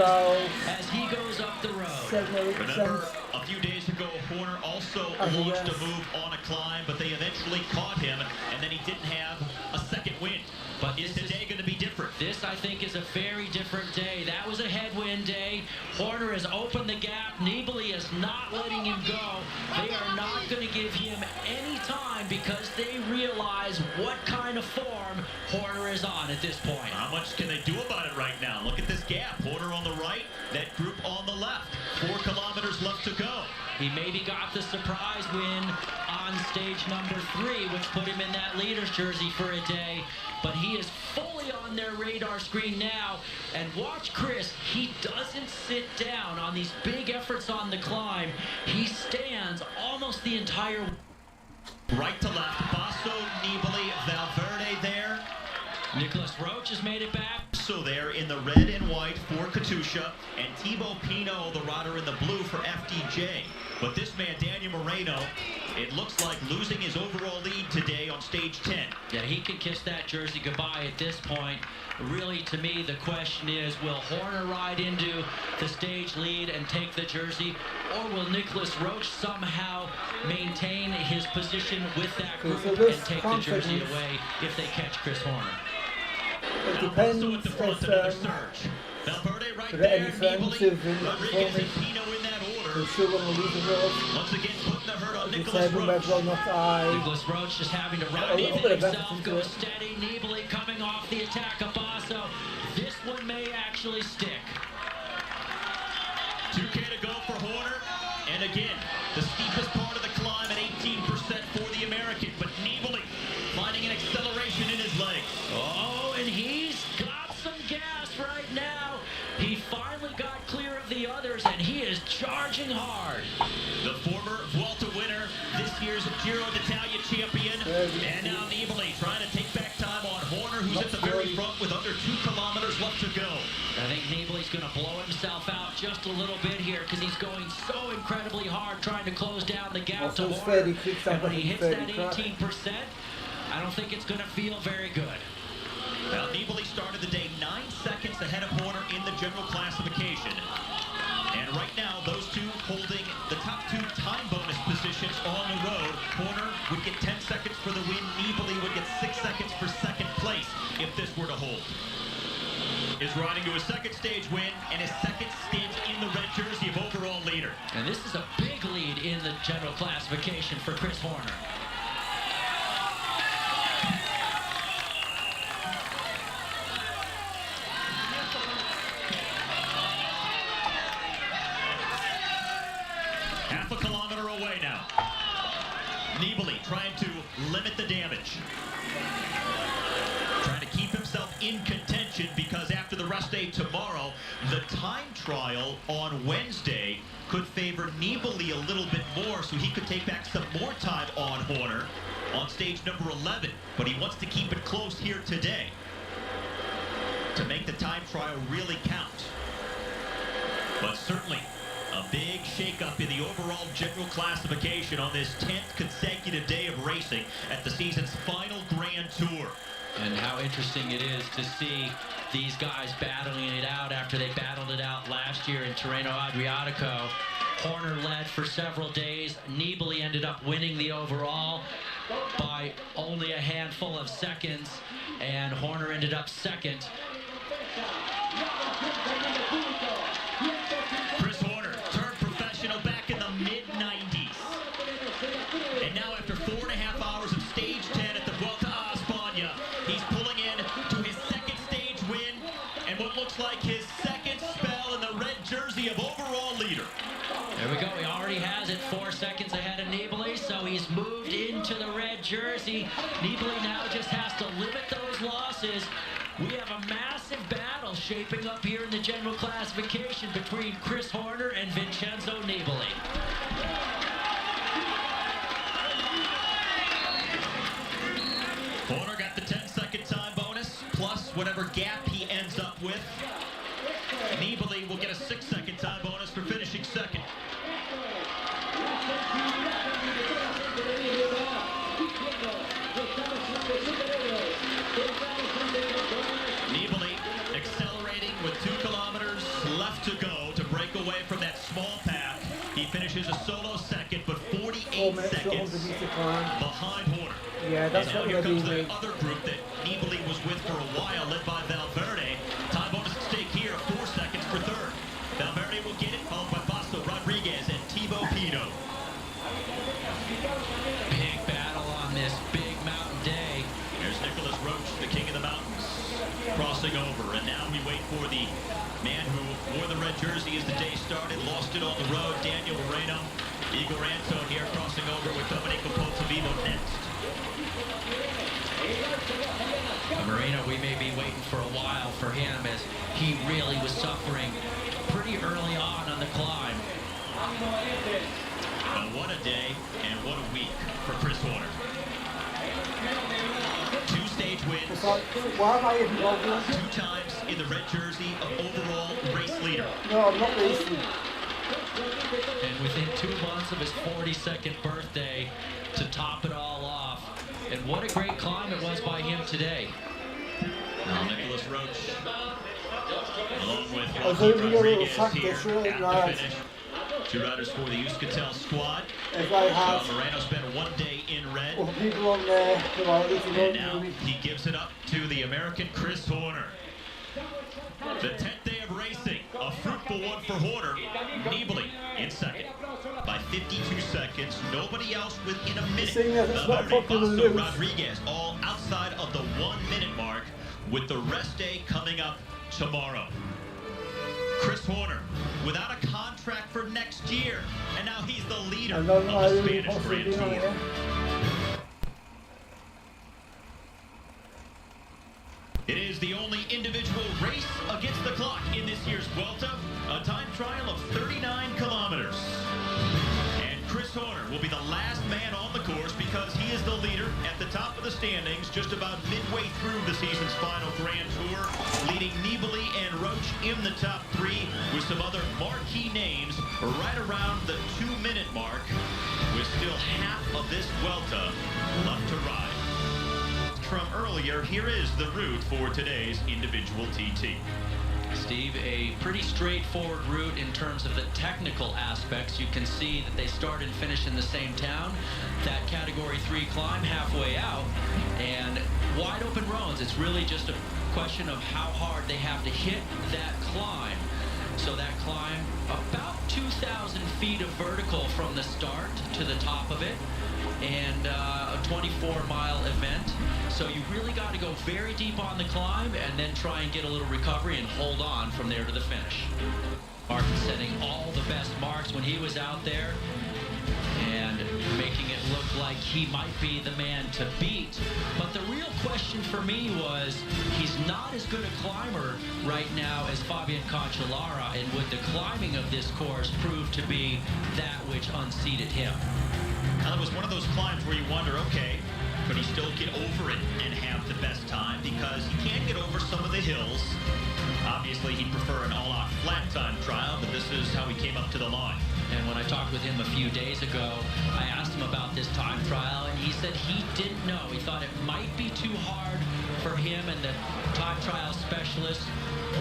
as he goes up the road. Remember, a few days ago, Horner also launched a move on a climb, but they eventually caught him, and then he didn't have a second win. But is today going to be different? This, I think, is a very different day. That was a headwind day. Horner has opened the gap. Nibali is not letting him go. They are not going to give him any time because they realize what kind of form Horner is on at this point. How much can they do about it right now? Look at this gap. Horner on the right, that group on the left. 4 kilometers left to go. He maybe got the surprise win on on stage number 3, which put him in that leader's jersey for a day. But he is fully on their radar screen now. And watch Chris, he doesn't sit down on these big efforts on the climb. He stands almost the entire right to left. Basso, Nibali, Valverde there. Nicholas Roach has made it back. So there in the red and white for Katusha, and Thibaut Pinot, the rider in the blue for FDJ. But this man, Daniel Moreno, it looks like losing his overall lead today on stage 10. Yeah, he can kiss that jersey goodbye at this point. Really, to me, the question is, will Horner ride into the stage lead and take the jersey, or will Nicholas Roach somehow maintain his position with that group and take the jersey away if they catch Chris Horner? It depends if Valverde right there there, any friends who've been Rodriguez and Pino in that order. They're still going to lose the road. Once again, putting the hurt on Nicholas Roach. Nicholas Roach just having to ride in himself, go steady. Nibali coming off the attack of Basso. This one may actually stick. 2K to go for Horner. And again, the steepest part of the climb at 18% for the American. But Nibali finding an acceleration in his legs. Oh, and he's got some gas right now. He finally got clear of the others, and he is charging hard. The former Vuelta winner, this year's Giro d'Italia champion. And now Nibali trying to take back time on Horner, who's at the very front with under 2 kilometers left to go. I think Nibali's going to blow himself out just a little bit here because he's going so incredibly hard trying to close down the gap to Horner. And when he hits that 18%, I don't think it's going to feel very good. Well, Nibali started the day 9 seconds ahead of Horner in the general classification. And right now, those two holding the top 2 time bonus positions on the road. Horner would get 10 seconds for the win. Nibali would get 6 seconds for second place if this were to hold. Is riding to his second stage win and his second stint in the red jersey of overall leader. And this is a big lead in the general classification for Chris Horner. Half a kilometer away now. Nibali trying to limit the damage. Trying to keep himself in contention because after the rest day tomorrow, the time trial on Wednesday could favor Nibali a little bit more, so he could take back some more time on Horner on stage number 11. But he wants to keep it close here today to make the time trial really count. But certainly a big shakeup in the overall general classification on this 10th consecutive day of racing at the season's final Grand Tour. And how interesting it is to see these guys battling it out after they battled it out last year in Tirreno Adriatico. Horner led for several days. Nibali ended up winning the overall by only a handful of seconds, and Horner ended up second. Chris Horner turned professional back in the mid-90s. And now after 4.5 hours of stage 10 at the Vuelta a España, he's pulling in to his second stage win and what looks like his second spell in the red jersey of overall leader. There we go. He already has it 4 seconds ahead of Nibali, so he's moved into the red jersey. Nibali now just has to limit those losses. We have a massive battle shaping up here in the general classification between Chris Horner and Vincenzo Nibali. Horner got the 10-second time bonus, plus whatever gap he ends up with. Nibali will get a 6-second time bonus for finishing second. Nibali accelerating with 2 kilometers left to go to break away from that small pack. He finishes a solo second, but 48 seconds behind Horner. Yeah, that's and what here comes we're the other group that Nibali was with for a while, led by Valverde. Time bonus at stake here, 4 seconds for third. Valverde will get it, followed by Basso, Rodriguez, and Thibaut Pinot. Big battle on this big mountain day. There's Nicholas Roach, the king of the mountains, crossing over. And now we wait for the man who wore the red jersey as the day started, lost it on the road, Daniel Moreno. Igor Anton here crossing over with Domenico Pozzo Vivo next. Moreno, we may be waiting for a while for him as he really was suffering pretty early on the climb. What a day and what a week for Chris Horner. 2 stage wins. Why am I involved in this? 2 times in the red jersey of overall race leader. No, I'm not racing. And within 2 months of his 42nd birthday to top it all off. And what a great climb it was by him today. Now Nicholas Roach, along with I was hoping to Rodriguez practice here really at nice. the finish. 2 riders for the Euskaltel squad. If I had Moreno spent 1 day in red. other people on there who are looking And at now me. he gives it up to the American Chris Horner. The 10th day of racing, a fruitful one for Horner. Nibali in second by 52 seconds. Nobody else within a minute. Seeing as it's not Valverde, popular Basto, news. Rodriguez, all outside of the 1-minute mark, with the rest day coming up tomorrow. Chris Horner, without a contract for next year, and now he's the leader I of don't know the who Spanish possibly Grand on Tour. here. It is the only individual race against the clock in this year's Vuelta, a time trial of 39 kilometers. And Chris Horner will be the last man on the course because he is the leader at the top of the standings just about midway through the season's final Grand Tour, leading Nibali and Roach in the top 3 with some other marquee names right around the 2-minute mark with still half of this Vuelta left to ride. From earlier, here is the route for today's individual TT. Steve, a pretty straightforward route in terms of the technical aspects. You can see that they start and finish in the same town. That category 3 climb halfway out and wide open roads. It's really just a question of how hard they have to hit that climb. So that climb, about 2,000 feet of vertical from the start to the top of it, and a 24-mile event. So you really got to go very deep on the climb and then try and get a little recovery and hold on from there to the finish. Martin setting all the best marks when he was out there and making it look like he might be the man to beat. But the real question for me was, he's not as good a climber right now as Fabian Cancellara, and would the climbing of this course prove to be that which unseated him? Now, it was one of those climbs where you wonder, okay, could he still get over it and have the best time? Because he can get over some of the hills. Obviously, he'd prefer an all-out flat time trial, but this is how he came up to the line. And when I talked with him a few days ago, I asked him about this time trial, and he said he didn't know. He thought it might be too hard for him, and the time trial specialist,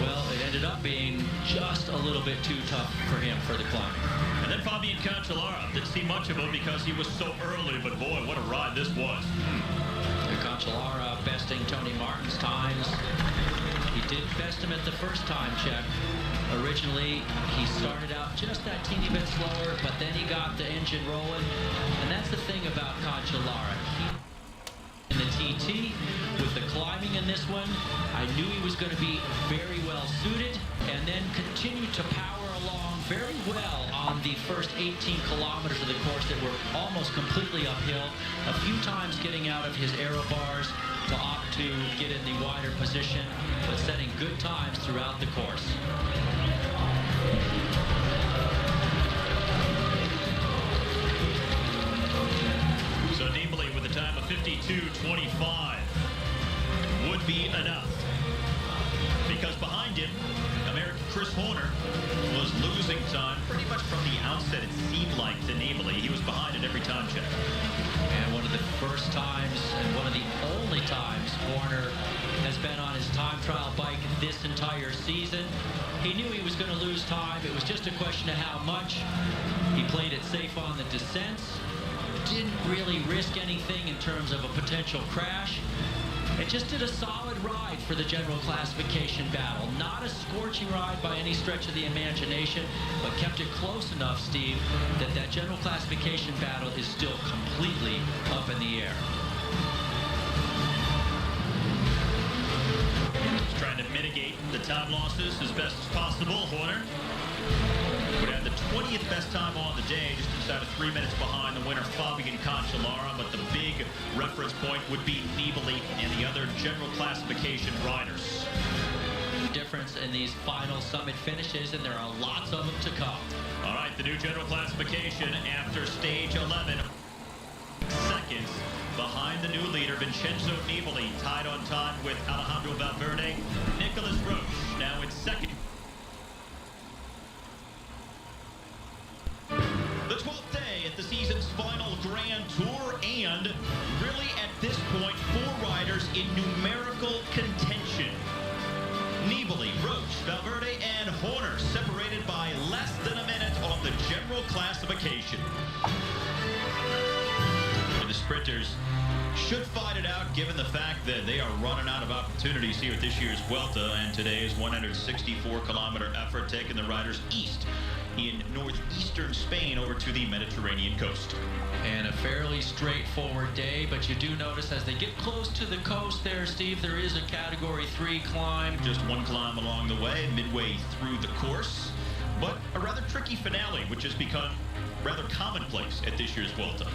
well, it ended up being just a little bit too tough for him for the climbing. And then Fabian Cancellara, didn't see much of him because he was so early, but boy, what a ride this was. Cancellara besting Tony Martin's times. He did best him at the first time check. Originally, he started out just that teeny bit slower, but then he got the engine rolling. And that's the thing about Cancellara. In the TT, with the climbing in this one, I knew he was going to be very well suited, and then continued to power along very well on the first 18 kilometers of the course that were almost completely uphill, a few times getting out of his aero bars to opt to get in the wider position, but setting good times throughout the course. So Nibali with a time of 52:25 would be enough. Because behind him, American Chris Horner was losing time pretty much from the outset. It seemed like to Nibali. He was behind at every time check. And one of the first times and one of the only times Horner has been on his time trial bike this entire season. He knew he was going to lose time. It was just a question of how much. He played it safe on the descents. Didn't really risk anything in terms of a potential crash. It just did a solid ride for the general classification battle. Not a scorching ride by any stretch of the imagination, but kept it close enough, Steve, that that general classification battle is still completely up in the air. He's trying to mitigate the time losses as best as possible. Horner would have the 20th best time on the day, just inside of 3 minutes behind the winner, Fabian Cancellara. But the big reference point would be Nibali and the other general classification riders. Difference in these final summit finishes, and there are lots of them to come. All right, the new general classification after stage 11. Seconds behind the new leader, Vincenzo Nibali, tied on time with Alejandro Valverde. Nicolas Roche now in second. The 12th day at the season's final Grand Tour, and really at this point, 4 riders in numerical contention. Nibali, Roche, Valverde, and Horner separated by less than a minute on the general classification. The sprinters should fight it out, given the fact that they are running out of opportunities here at this year's Vuelta, and today's 164-kilometer effort taking the riders east in northeastern Spain over to the Mediterranean coast. And a fairly straightforward day, but you do notice as they get close to the coast there, Steve, there is a Category 3 climb. Just one climb along the way, midway through the course, but a rather tricky finale, which has become rather commonplace at this year's Vuelta.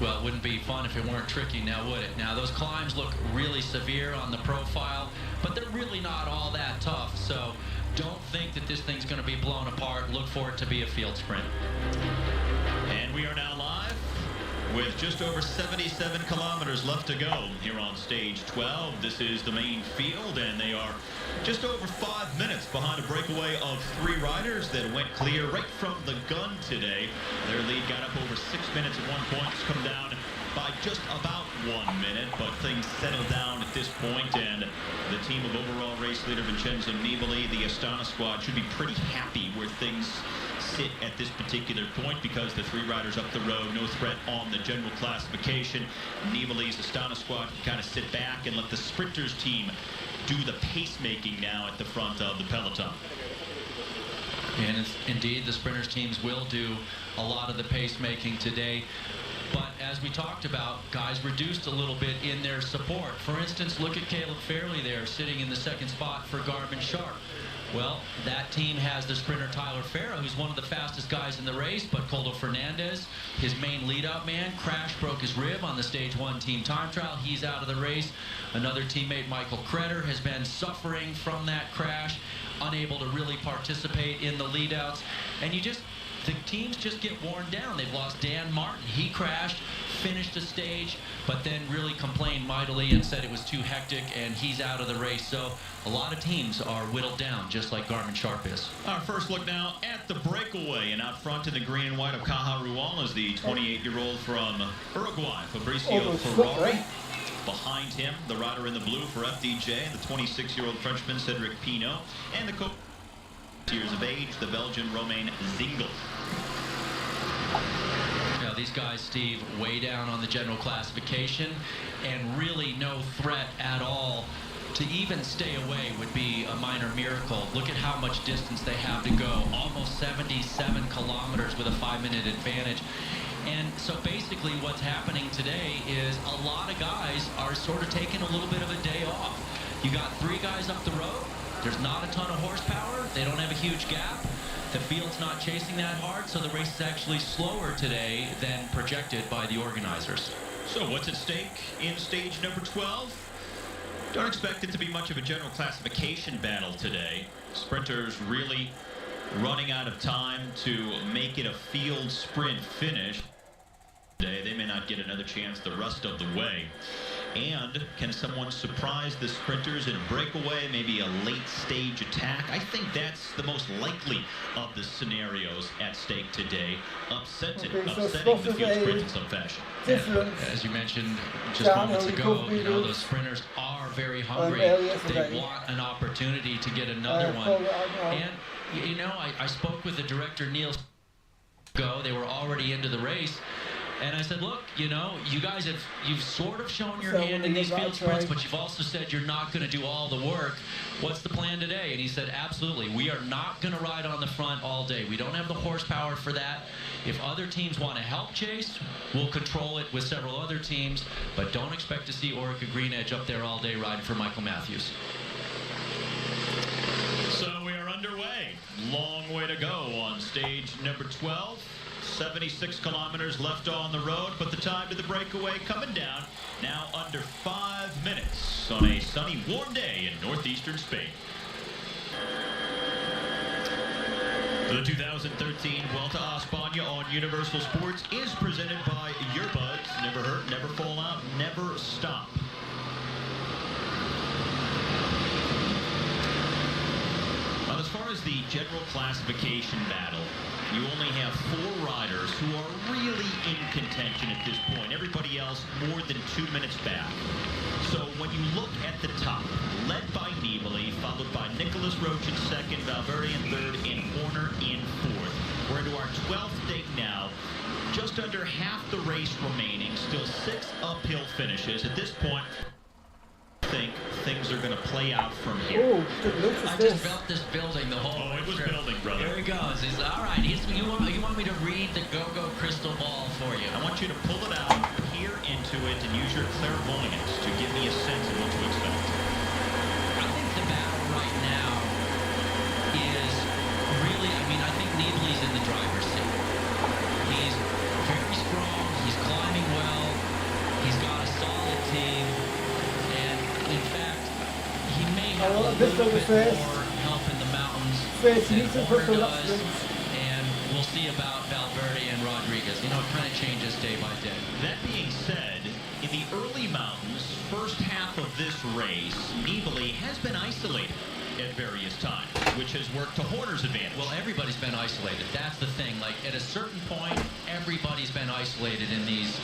Well, it wouldn't be fun if it weren't tricky, now would it? Now, those climbs look really severe on the profile, but they're really not all that tough, so don't think that this thing's going to be blown apart. Look for it to be a field sprint. And we are now live with just over 77 kilometers left to go here on stage 12. This is the main field, and they are just over 5 minutes behind a breakaway of 3 riders that went clear right from the gun today. Their lead got up over 6 minutes at one point. It's come down by just about 1 minute, but things settled down at this point, and the team of overall race leader Vincenzo Nibali, the Astana squad, should be pretty happy where things sit at this particular point, because the 3 riders up the road, no threat on the general classification. Nibali's Astana squad can kind of sit back and let the sprinters team do the pacemaking now at the front of the peloton. And indeed, the sprinters teams will do a lot of the pacemaking today. But as we talked about, guys reduced a little bit in their support. For instance, look at Caleb Fairley there, sitting in the 2nd spot for Garmin Sharp. Well, that team has the sprinter Tyler Farah, who's one of the fastest guys in the race, but Coldo Fernandez, his main lead-out man, crashed, broke his rib on the Stage 1 team time trial. He's out of the race. Another teammate, Michael Kretter, has been suffering from that crash, unable to really participate in the lead-outs. And the teams just get worn down. They've lost Dan Martin. He crashed, finished a stage, but then really complained mightily and said it was too hectic, and he's out of the race. So a lot of teams are whittled down, just like Garmin Sharp is. Our first look now at the breakaway, and out front in the green and white of Caja Rural is the 28-year-old from Uruguay, Fabricio Ferrari. Behind him, the rider in the blue for FDJ, the 26-year-old Frenchman Cedric Pinot, and the years of age, the Belgian Romain Zingel. Now, these guys, Steve, way down on the general classification, and really no threat at all. To even stay away would be a minor miracle. Look at how much distance they have to go. Almost 77 kilometers with a 5-minute advantage. And so basically what's happening today is a lot of guys are sort of taking a little bit of a day off. You got 3 guys up the road. There's not a ton of horsepower. They don't have a huge gap. The field's not chasing that hard, so the race is actually slower today than projected by the organizers. So what's at stake in stage number 12? Don't expect it to be much of a general classification battle today. Sprinters really running out of time to make it a field sprint finish. Today, they may not get another chance the rest of the way. And can someone surprise the sprinters in a breakaway, maybe a late stage attack? I think that's the most likely of the scenarios at stake today. Upsetting the field sprint in some fashion. As you mentioned just moments ago, you know, those sprinters are very hungry. They want an opportunity to get another one. And, you know, I spoke with the director, Neil, they were already into the race. And I said, look, you know, you guys you've sort of shown your hand in these field sprints, but you've also said you're not going to do all the work. What's the plan today? And he said, absolutely. We are not going to ride on the front all day. We don't have the horsepower for that. If other teams want to help chase, we'll control it with several other teams, but don't expect to see Orica Green Edge up there all day riding for Michael Matthews. So we are underway. Long way to go on stage number 12. 76 kilometers left on the road, but the time to the breakaway coming down now under 5 minutes on a sunny, warm day in northeastern Spain. The 2013 Vuelta a España on Universal Sports is presented by Your Buds. Never hurt, never fall out, never stop. Well, as far as the general classification battle, you only have 4 riders who are really in contention at this point. Everybody else more than 2 minutes back. So when you look at the top, led by Nibali, followed by Nicholas Roach in second, Valverde in third, and Horner in fourth. We're into our 12th day now. Just under half the race remaining. Still 6 uphill finishes. At this point, I think things are going to play out from here. Oh, I just felt this building the whole way. It was building, brother. Here he goes. He's all right. You want me to read the go-go crystal ball for you? I want you to pull it out, peer into it, and use your clairvoyance to give me a sense of what to expect. I think the battle right now is really, I think Nibali's in the driver's seat. He's very strong. He's climbing well. He's got a solid team. And, in fact, he may have a little bit more help in the mountains than Horner does. And we'll see about Valverde and Rodriguez. You know, it kind of changes day by day. That being said, in the early mountains, first half of this race, Nibali has been isolated at various times, which has worked to Horner's advantage. Well, everybody's been isolated. That's the thing. Like, at a certain point, everybody's been isolated in these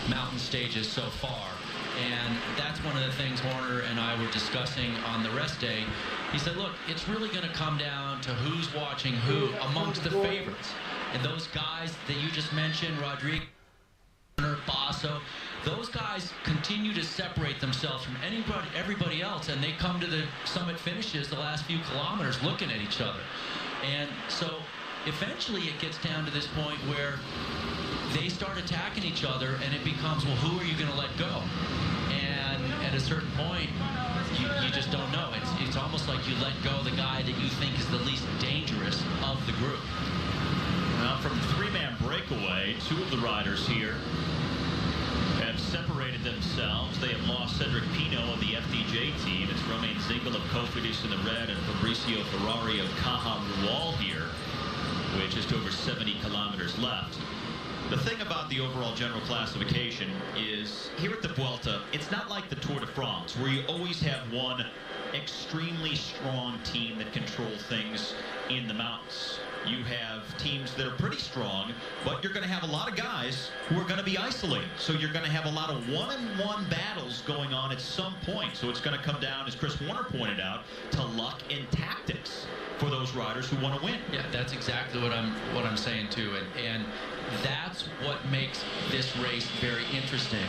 mountain stages so far. And that's one of the things Horner and I were discussing on the rest day. He said, look, it's really going to come down to who's watching who amongst the favorites. And those guys that you just mentioned, Rodriguez, Basso, those guys continue to separate themselves from everybody else, and they come to the summit finishes the last few kilometers looking at each other. And so eventually it gets down to this point where they start attacking each other, and it becomes, well, who are you going to let go? And at a certain point, you just don't know. It's almost like you let go the guy that you think is the least dangerous of the group. Well, from the 3-man breakaway, 2 of the riders here have separated themselves. They have lost Cedric Pino of the FDJ team. It's Romain Zingle of Cofidis in the red and Fabrizio Ferrari of Caja Rural here, with just over 70 kilometers left. The thing about the overall general classification is, here at the Vuelta, it's not like the Tour de France, where you always have one extremely strong team that control things in the mountains. You have teams that are pretty strong, but you're going to have a lot of guys who are going to be isolated. So you're going to have a lot of one-on-one battles going on at some point. So it's going to come down, as Chris Warner pointed out, to luck and tactics for those riders who want to win. Yeah, that's exactly what I'm saying too, and that's what makes this race very interesting.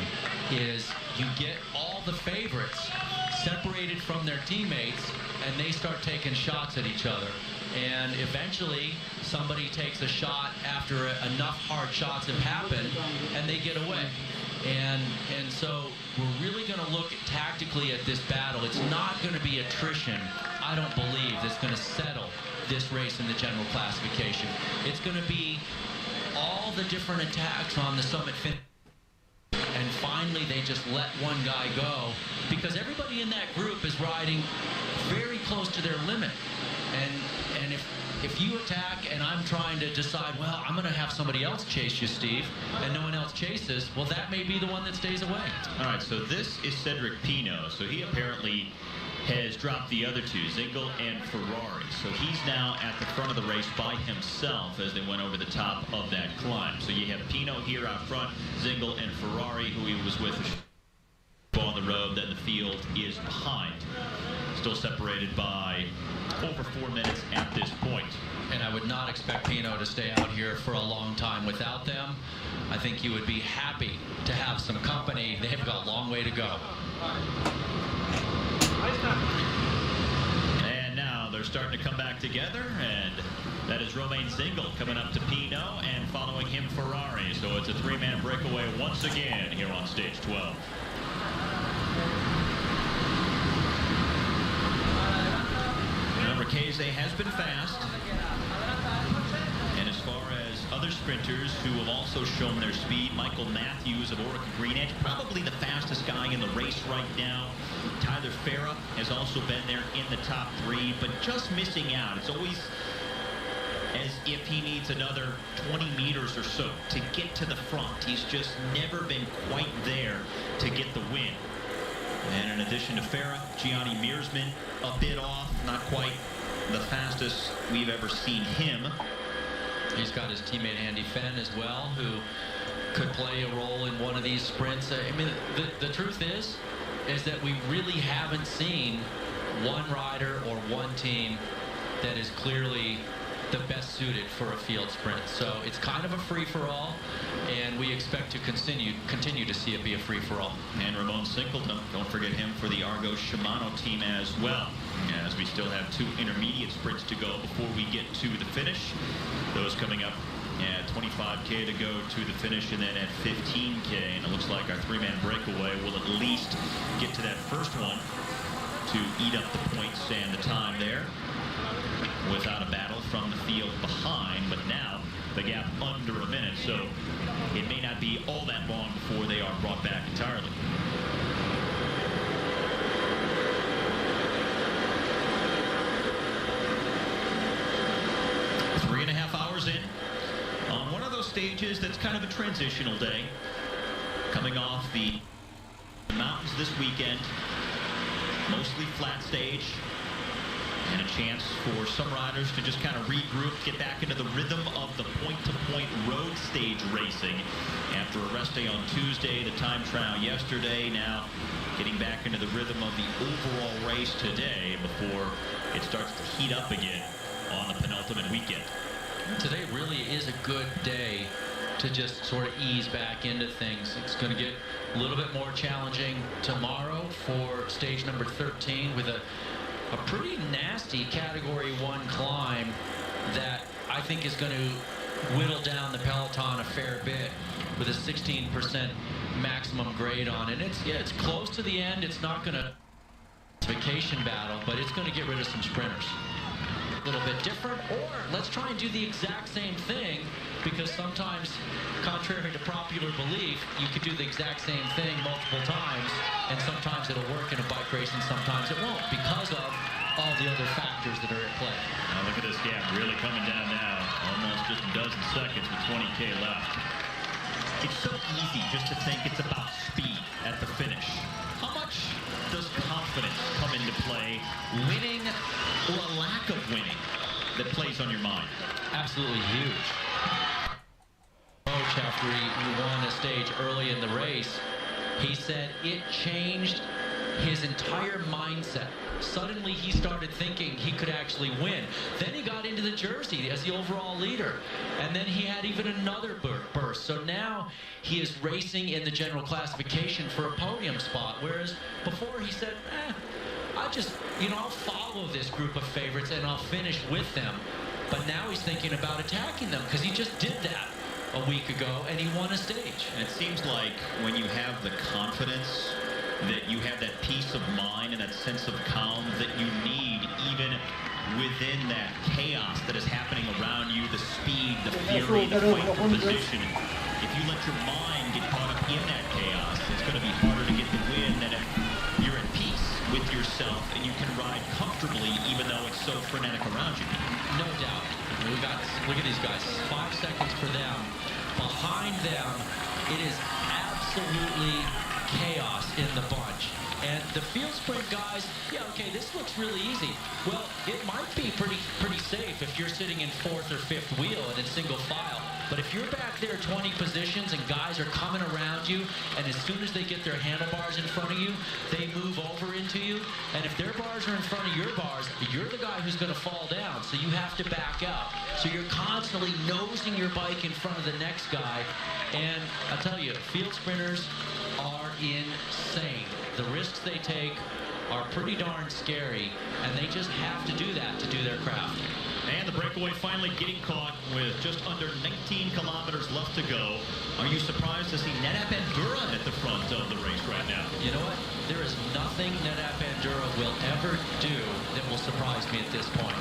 Is you get all the favorites separated from their teammates, and they start taking shots at each other. And eventually, somebody takes a shot after enough hard shots have happened, and they get away. And so we're really going to look tactically at this battle. It's not going to be attrition, I don't believe, that's going to settle this race in the general classification. It's going to be all the different attacks on the summit finish. And finally, they just let one guy go, because everybody in that group is riding very close to their limit. And if you attack and I'm trying to decide, well, I'm going to have somebody else chase you, Steve, and no one else chases, well, that may be the one that stays away. All right, so this is Cedric Pino. So he apparently has dropped the other 2, Zingle and Ferrari. So he's now at the front of the race by himself as they went over the top of that climb. So you have Pino here out front, Zingle and Ferrari, who he was with on the road, then the field is behind. Still separated by over 4 minutes at this point. And I would not expect Pino to stay out here for a long time without them. I think you would be happy to have some company. They've got a long way to go. And now they're starting to come back together, and that is Romain Zingle coming up to Pino, and following him Ferrari. So it's a 3-man breakaway once again here on stage 12. Marchese has been fast. And as far as other sprinters who have also shown their speed, Michael Matthews of Orica Green Edge, probably the fastest guy in the race right now. Tyler Farah has also been there in the top 3, but just missing out. It's always as if he needs another 20 meters or so to get to the front. He's just never been quite there to get the win. And in addition to Farah, Gianni Mearsman a bit off, not quite the fastest we've ever seen him. He's got his teammate Andy Fenn as well, who could play a role in one of these sprints. I mean, the truth is that we really haven't seen one rider or one team that is clearly the best suited for a field sprint. So it's kind of a free-for-all, and we expect to continue to see it be a free-for-all. And Ramon Singleton, don't forget him for the Argo Shimano team as well, as we still have 2 intermediate sprints to go before we get to the finish. Those coming up at 25K to go to the finish, and then at 15K. And it looks like our 3-man breakaway will at least get to that first one to eat up the points and the time there without a battle from the field behind. But now the gap under a minute, so it may not be all that long before they are brought back entirely. Three and a half hours in on one of those stages that's kind of a transitional day, coming off the mountains this weekend. Mostly flat stage, and a chance for some riders to just kind of regroup, get back into the rhythm of the point-to-point road stage racing after a rest day on Tuesday, the time trial yesterday, now getting back into the rhythm of the overall race today before it starts to heat up again on the penultimate weekend. Today really is a good day to just sort of ease back into things. It's going to get a little bit more challenging tomorrow for stage number 13 with a pretty nasty category 1 climb that I think is going to whittle down the peloton a fair bit with a 16% maximum grade on it. It's close to the end. It's not going to vacation battle, but it's going to get rid of some sprinters. A little bit different, or let's try and do the exact same thing, because sometimes, contrary to popular belief, you could do the exact same thing multiple times, and sometimes it'll work in a bike race and sometimes it won't, because of all the other factors that are at play. Now look at this gap really coming down now, almost just a dozen seconds with 20K left. It's so easy just to think it's about speed at the finish. How much does confidence come into play, winning or a lack of winning, that plays on your mind? Absolutely huge. Coach, after he won a stage early in the race, he said it changed his entire mindset. Suddenly he started thinking he could actually win. Then he got into the jersey as the overall leader, and then he had even another burst. So now he is racing in the general classification for a podium spot, whereas before he said, I'll follow this group of favorites and I'll finish with them. But now he's thinking about attacking them, because he just did that a week ago and he won a stage. And it seems like when you have the confidence, that you have that peace of mind and that sense of calm that you need, even within that chaos that is happening around you, the speed, the fury, the fight for position. If you let your mind get caught up in that chaos, it's going to be harder to get the win than if you're at peace with yourself and you can ride comfortably even though it's so frenetic around you. No doubt. Look at these guys, 5 seconds for them. Behind them, it is absolutely chaos in the bunch. And the field sprint guys, okay, this looks really easy. Well, it might be pretty safe if you're sitting in 4th or 5th wheel and in single file. But if you're back there 20 positions and guys are coming around you, and as soon as they get their handlebars in front of you, they move over into you. And if their bars are in front of your bars, you're the guy who's going to fall down. So you have to back up. So you're constantly nosing your bike in front of the next guy. And I'll tell you, field sprinters are insane. The risks they take are pretty darn scary, and they just have to do that to do their craft. And the breakaway finally getting caught with just under 19 kilometers left to go. Are you surprised to see Nedap Bandura at the front of the race right now? You know what? There is nothing Nedap Bandura will ever do that will surprise me at this point.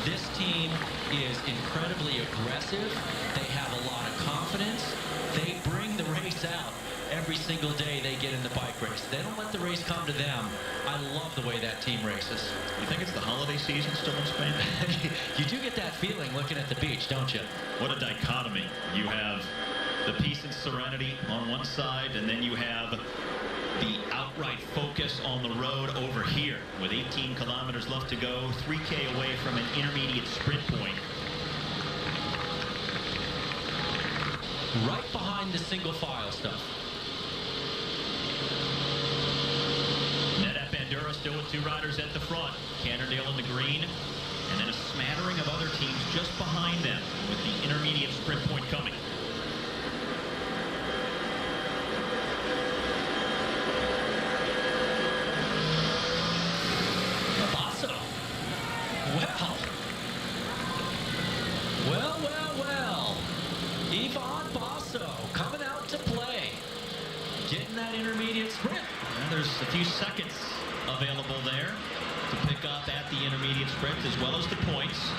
This team is incredibly aggressive. They have a lot of confidence. They bring the race out every single day they get in the bike race. They don't let the race come to them. I love the way that team races. You think it's the holiday season still in Spain? You do get that feeling looking at the beach, don't you? What a dichotomy. You have the peace and serenity on one side, and then you have the outright focus on the road over here with 18 kilometers left to go, 3K away from an intermediate sprint point. Right behind the single file stuff. Nedap Bandura still with 2 riders at the front. Cannondale in the green, and then a smattering of other teams just behind them with the intermediate sprint point coming. Well. Yvonne Basso coming out to play. Getting that intermediate sprint. And there's a few seconds available there to pick up at the intermediate sprint as well as the points.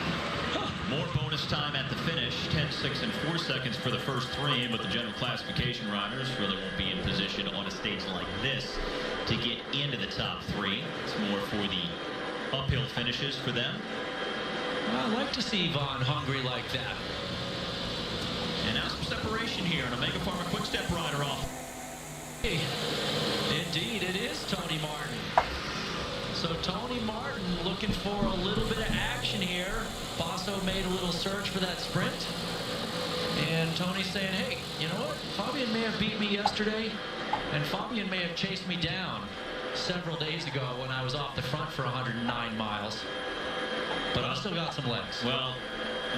More bonus time at the finish. 10, 6, and 4 seconds for the first 3, but the general classification riders really won't be in position on a stage like this to get into the top 3. It's more for the uphill finishes for them. I like to see Yvonne hungry like that. And now some separation here, and Omega Pharma quick step rider off. Hey, indeed, it is Tony Martin. So Tony Martin looking for a little bit of action here. Basso made a little search for that sprint. And Tony's saying, hey, you know what? Fabian may have beat me yesterday, and Fabian may have chased me down several days ago when I was off the front for 109 miles. But I still got some legs. Well,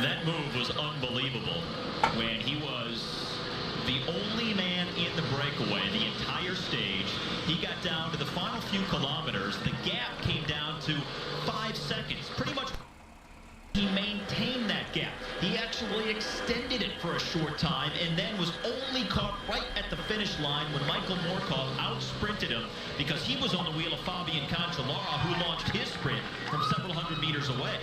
that move was unbelievable when he was the only man in the breakaway the entire stage. He got down to the final few kilometers. The gap came down to 5 seconds. Pretty much he maintained that gap. He actually extended it for a short time and then was only caught right at the finish line when Michael Morkov out-sprinted him because he was on the wheel of Fabian Cancellara, who launched his sprint from several hundred meters away.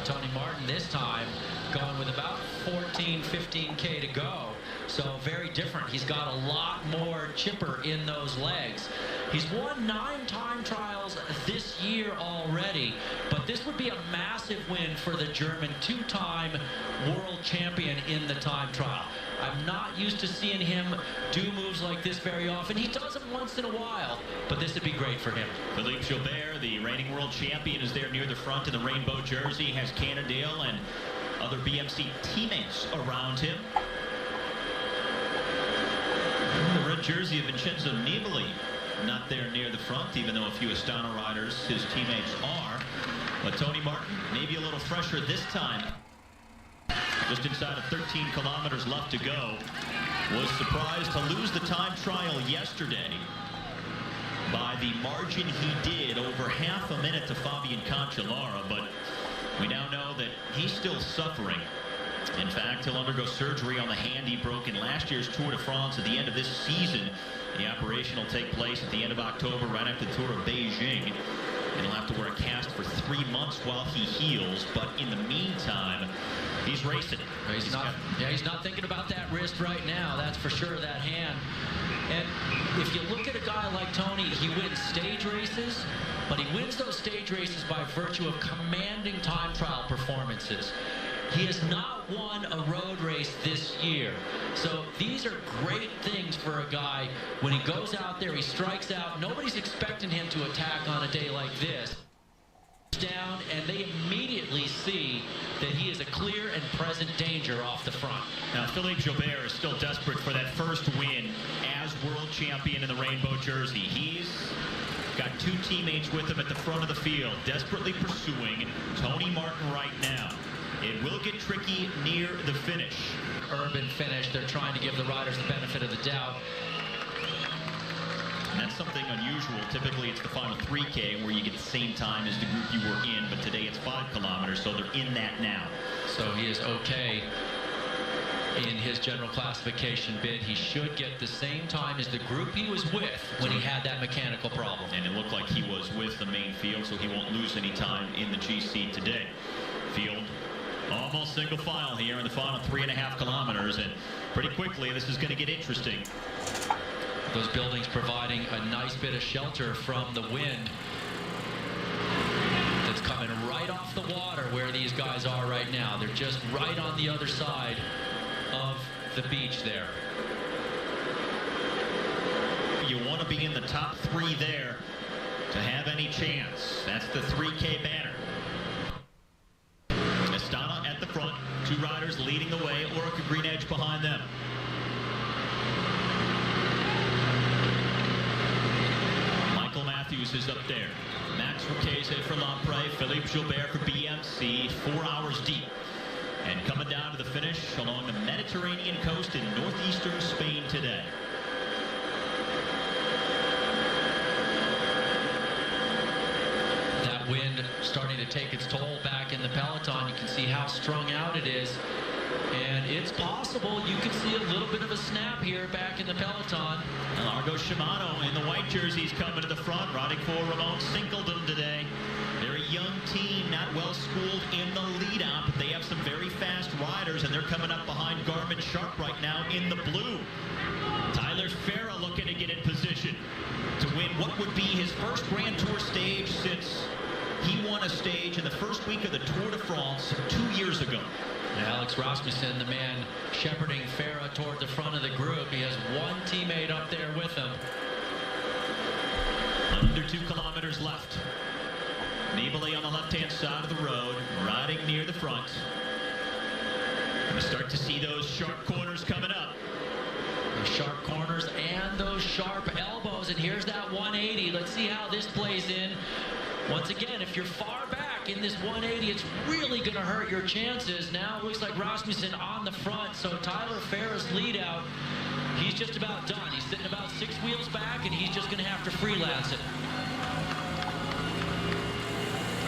Tony Martin this time going with about 14, 15K to go. So very different. He's got a lot more chipper in those legs. He's won 9 time trials this year already, but this would be a massive win for the German 2-time world champion in the time trial. I'm not used to seeing him do moves like this very often. He does them once in a while, but this would be great for him. Philippe Gilbert, the reigning world champion, is there near the front in the rainbow jersey, has Cannondale and other BMC teammates around him. The red jersey of Vincenzo Nibali not there near the front, even though a few Astana riders, his teammates, are. But Tony Martin, maybe a little fresher this time. Just inside of 13 kilometers left to go. Was surprised to lose the time trial yesterday by the margin he did, over half a minute to Fabian Cancellara, but we now know that he's still suffering. In fact, he'll undergo surgery on the hand he broke in last year's Tour de France at the end of this season. The operation will take place at the end of October, right after the Tour of Beijing. And he'll have to wear a cast for 3 months while he heals. But in the meantime, he's racing. He's not thinking about that wrist right now. That's for sure, that hand. And if you look at a guy like Tony, he wins stage races, but he wins those stage races by virtue of commanding time trial performances. He has not won a road race this year. So these are great things for a guy. When he goes out there, he strikes out. Nobody's expecting him to attack on a day like this. Down, and they immediately see that he is a clear and present danger off the front. Now, Philippe Gilbert is still desperate for that first win as world champion in the rainbow jersey. He's got 2 teammates with him at the front of the field, desperately pursuing Tony Martin right now. It will get tricky near the finish. Urban finish. They're trying to give the riders the benefit of the doubt. And that's something unusual. Typically, it's the final 3K where you get the same time as the group you were in, but today it's 5 kilometers, so they're in that now. So he is okay in his general classification bid. He should get the same time as the group he was with when he had that mechanical problem. And it looked like he was with the main field, so he won't lose any time in the GC today. Field almost single file here in the final 3.5 kilometers, and pretty quickly this is going to get interesting. Those buildings providing a nice bit of shelter from the wind that's coming right off the water where these guys are right now. They're just right on the other side of the beach there. You want to be in the top 3 there to have any chance. That's the 3K banner. Estana at the front, 2 riders leading the way, Orica Green Edge behind them. Michael Matthews is up there. Max Marchese for Lampre, Philippe Gilbert for BMC, 4 hours deep. And coming down to the finish along the Mediterranean coast in northeastern Spain today. That wind starting to take its toll back in the peloton. You can see how strung out it is. And it's possible you could see a little bit of a snap here back in the peloton. Largo Shimano in the white jerseys coming to the front, riding for Ramon Sinkeldon today. They're a young team, not well schooled in the lead out, but they have some very fast riders, and they're coming up behind Garmin Sharp right now in the blue. Tyler Farah looking to get in position to win what would be his first Grand Tour stage since he won a stage in the first week of the Tour de France 2 years ago. Alex Rasmussen, the man shepherding Farah toward the front of the group. He has one teammate up there with him. Under 2 kilometers left. Nibali on the left-hand side of the road, riding near the front. We start to see those sharp corners coming up. Those sharp corners and those sharp elbows. And here's that 180. Let's see how this plays in. Once again, if you're far back in this 180, it's really going to hurt your chances. Now it looks like Rasmussen on the front, so Tyler Farah's lead out, he's just about done. He's sitting about 6 wheels back, and he's just going to have to freelance it.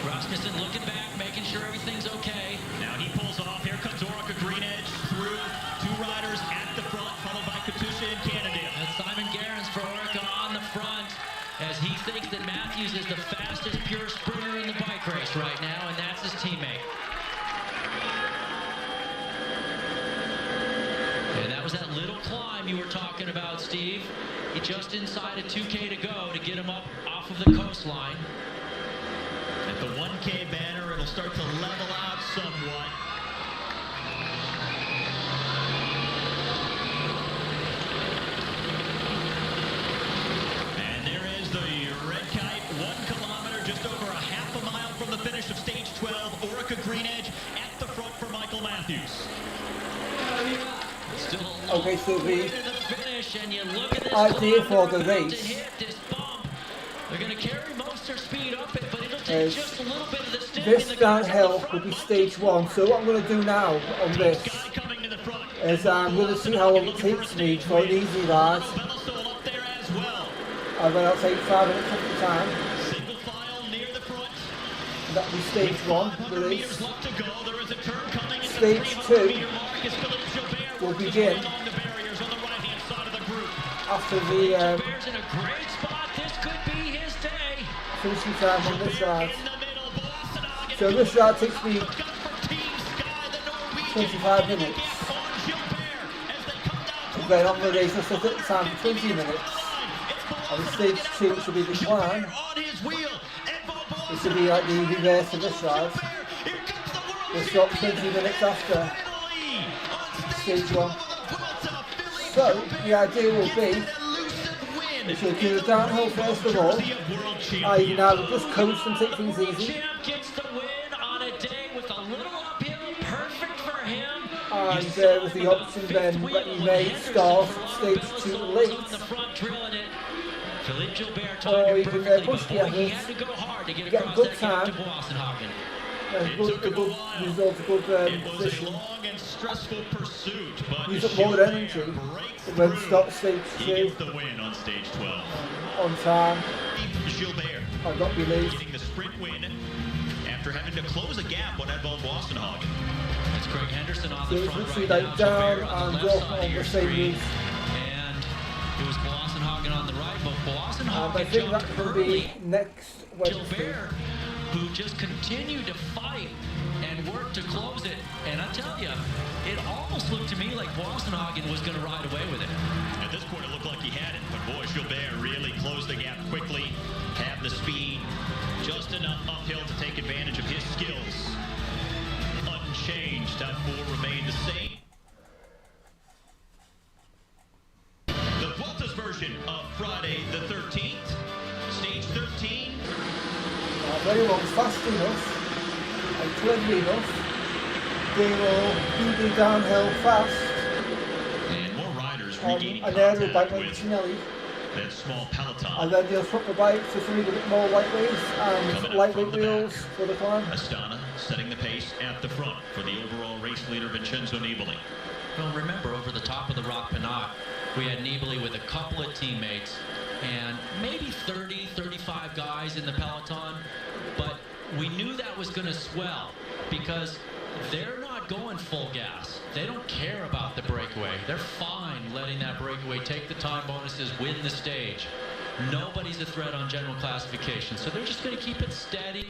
Rasmussen looking back, making sure everything's okay. Now he pulls off. Here comes Orica Green Edge through 2 riders at the front, followed by Katusha and Cannondale. That's Simon Gerrans for Orica on the front, as he thinks that Matthews is the fastest pure sprinter in the bike race right now, and that's his teammate. And that was that little climb you were talking about, Steve. He just inside a 2K to go to get him up off of the coastline. At the 1K banner, it'll start to level out somewhat. And there is the red kite, 1 kilometer, just over a half a mile from the finish of stage 12. Orica Green Edge at the front for Michael Matthews. Still Okay, so the finish, and you look at this idea for the race to hit this bump. They're going to carry most of their speed up it, but it'll take just a little bit of the stick. this downhill will be stage 1. So what I'm going to do now on this is I'm going to see how long it takes me for an easy ride. And then I'll take 5 minutes at a time. Single file near the front. That'll be stage 1, the race. Left to go. There is a turn coming into Stage 2 will begin after the Gilbert's in a great spot. This could be his day. finishing time on this ride. So this ride takes me 25 minutes. And then on the race, I'll set it time for 20 minutes. And stage 2 should be the climb. This should be like the reverse of this ride. We'll stop 20 minutes after stage 1. So the idea will be, we should do the downhill first of all. I can either just coast and take things easy. Gets the win on a day with a little uphill, perfect for him. And with the option then that you may start stage 2 late. Or you can push the others, get a good time, and good result, a good position. Use up more energy, and then stop stage 2 on time. I'll not be late. Getting the sprint win after having to close a gap on Edvald Wassenhagen. It's Craig Henderson on So the it's front literally right like now. down Gobert on and the left up side on of your the same screen. move. And it was Boassenhagen on the right, but And I Boassenhagen think that jumped could early. be next Wednesday. Gilbert, who just continued to fight and work to close it. And I tell you, it almost looked to me like Boassenhagen was going to ride away with it. At this point, it looked like he had it, but boy, Gilbert really closed the gap quickly, had the speed, just enough uphill to take advantage of his skills. Unchanged, top four remain the same. The Vuelta's version of Friday the 13th, stage 13. If anyone's fast enough and clever enough, they will do the downhill fast And more riders on regaining an aero bike contact like with Cinelli, that small peloton. and then they'll swap the bikes to something a bit more lightweight and Coming up lightweight from the wheels back. for the climb. Astana setting the pace at the front for the overall race leader Vincenzo Nibali. Well, remember, over the top of the Rock Pinot, we had Nibali with a couple of teammates and maybe 30, 35 guys in the peloton, but we knew that was going to swell because they're not going full gas. They don't care about the breakaway. They're fine letting that breakaway take the time bonuses, win the stage. Nobody's a threat on general classification, so they're just going to keep it steady.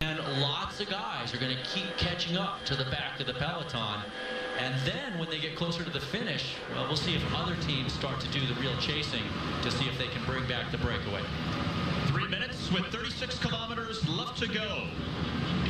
And lots of guys are going to keep catching up to the back of the peloton. And then when they get closer to the finish, well, we'll see if other teams start to do the real chasing to see if they can bring back the breakaway. 3 minutes with 36 kilometers left to go.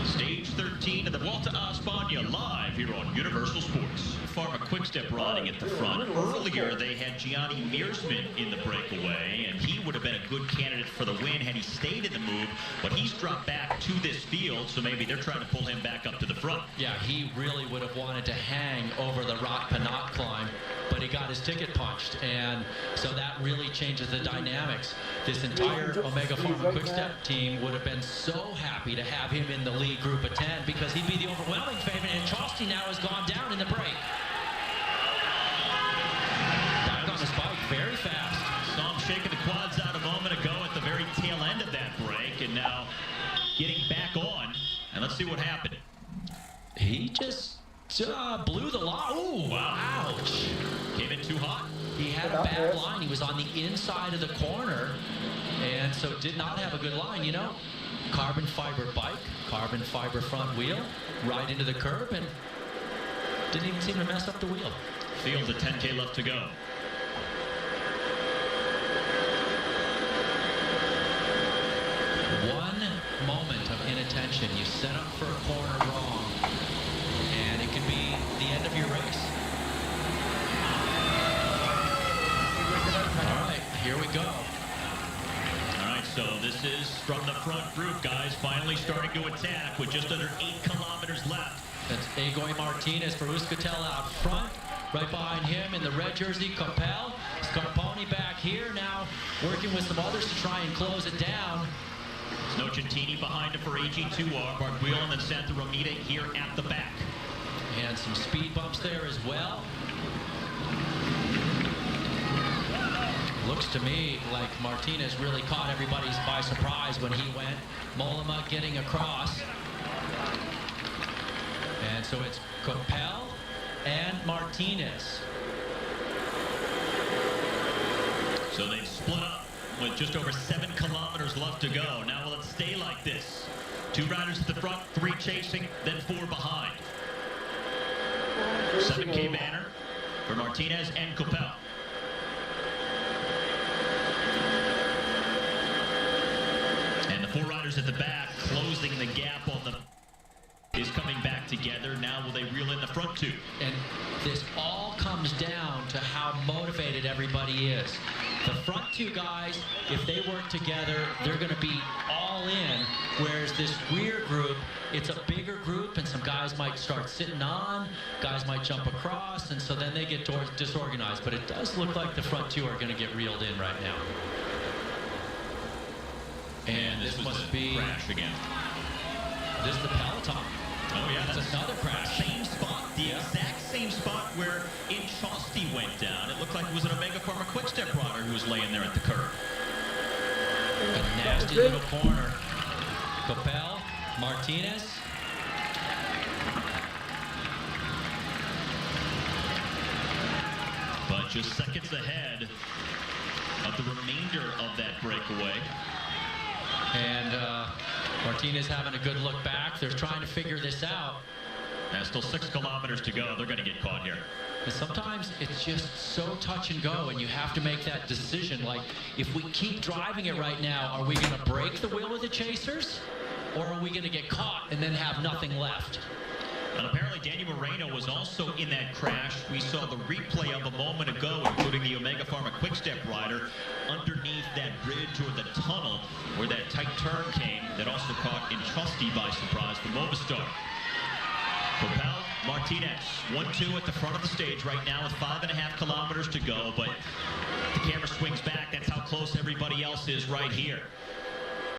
Stage 13 of the Vuelta a España live here on Universal Sports. Pharma Quickstep riding at the front. Earlier they had Gianni Meersman in the breakaway, and he would have been a good candidate for the win had he stayed in the move, but he's dropped back to this field, so maybe they're trying to pull him back up to the front. Yeah, he really would have wanted to hang over the Rock Pinot climb, but he got his ticket punched, and so that really changes the dynamics. This entire Omega Pharma Quickstep team would have been so happy to have him in the lead group of 10 because he'd be the overwhelming favorite, and Chosti now has gone down in the break. Back on his bike, very fast. Saw him shaking the quads out a moment ago at the very tail end of that break, and now getting back on, and let's see what happened. He just blew the line. Ooh, Wow. ouch. Came in too hot. He had a bad line. He was on the inside of the corner, and so did not have a good line. You know, carbon fiber bike, carbon fiber front wheel, right into the curb, and didn't even seem to mess up the wheel. Field at 10K left to go. One moment of inattention, you set up for a corner wrong, and it can be the end of your race. All right, here we go. All right, so this is from the front group, guys, finally starting to attack with just under 8 kilometers left. That's Egoy Martinez for Euskaltel out front. Right behind him in the red jersey, Capel. Scarponi back here now, working with some others to try and close it down. Nocentini behind him for AG2R, Barguil, and then Santa Romita here at the back. And some speed bumps there as well. Looks to me like Martinez really caught everybody by surprise when he went. Mollema getting across. And so it's Capel and Martinez. So they've split up with just over 7 kilometers left to go. Now will it stay like this? 2 riders at the front, 3 chasing, then 4 behind. 7K banner for Martinez and Capel. And the 4 riders at the back closing the gap on the is coming back together. Now will they reel in the front 2? And this all comes down to how motivated everybody is. The front 2 guys, if they work together, they're going to be all in. Whereas this rear group, it's a bigger group, and some guys might start sitting on, guys might jump across, and so then they get disorganized. But it does look like the front 2 are going to get reeled in right now. And this must be crash again. This is the peloton. Oh yeah, That's another crash. Same spot, the exact same spot where Chosti went down. It looked like it was an Omega Pharma Quickstep rider who was laying there at the curb. A nasty little corner. Capel, Martinez. just seconds ahead of the remainder of that breakaway. And Martinez having a good look back. They're trying to figure this out. There's still 6 kilometers to go. They're going to get caught here. And sometimes it's just so touch and go, and you have to make that decision. Like, if we keep driving it right now, are we going to break the wheel of the chasers? Or are we going to get caught and then have nothing left? And apparently Daniel Moreno was also in that crash. We saw the replay of a moment ago, including the Omega Pharma Quick-Step rider underneath that bridge or the tunnel where that tight turn came that also caught Entrusty by surprise for Movistar. Propel, Martinez, 1-2 at the front of the stage right now with 5.5 kilometers to go, but the camera swings back. That's how close everybody else is right here.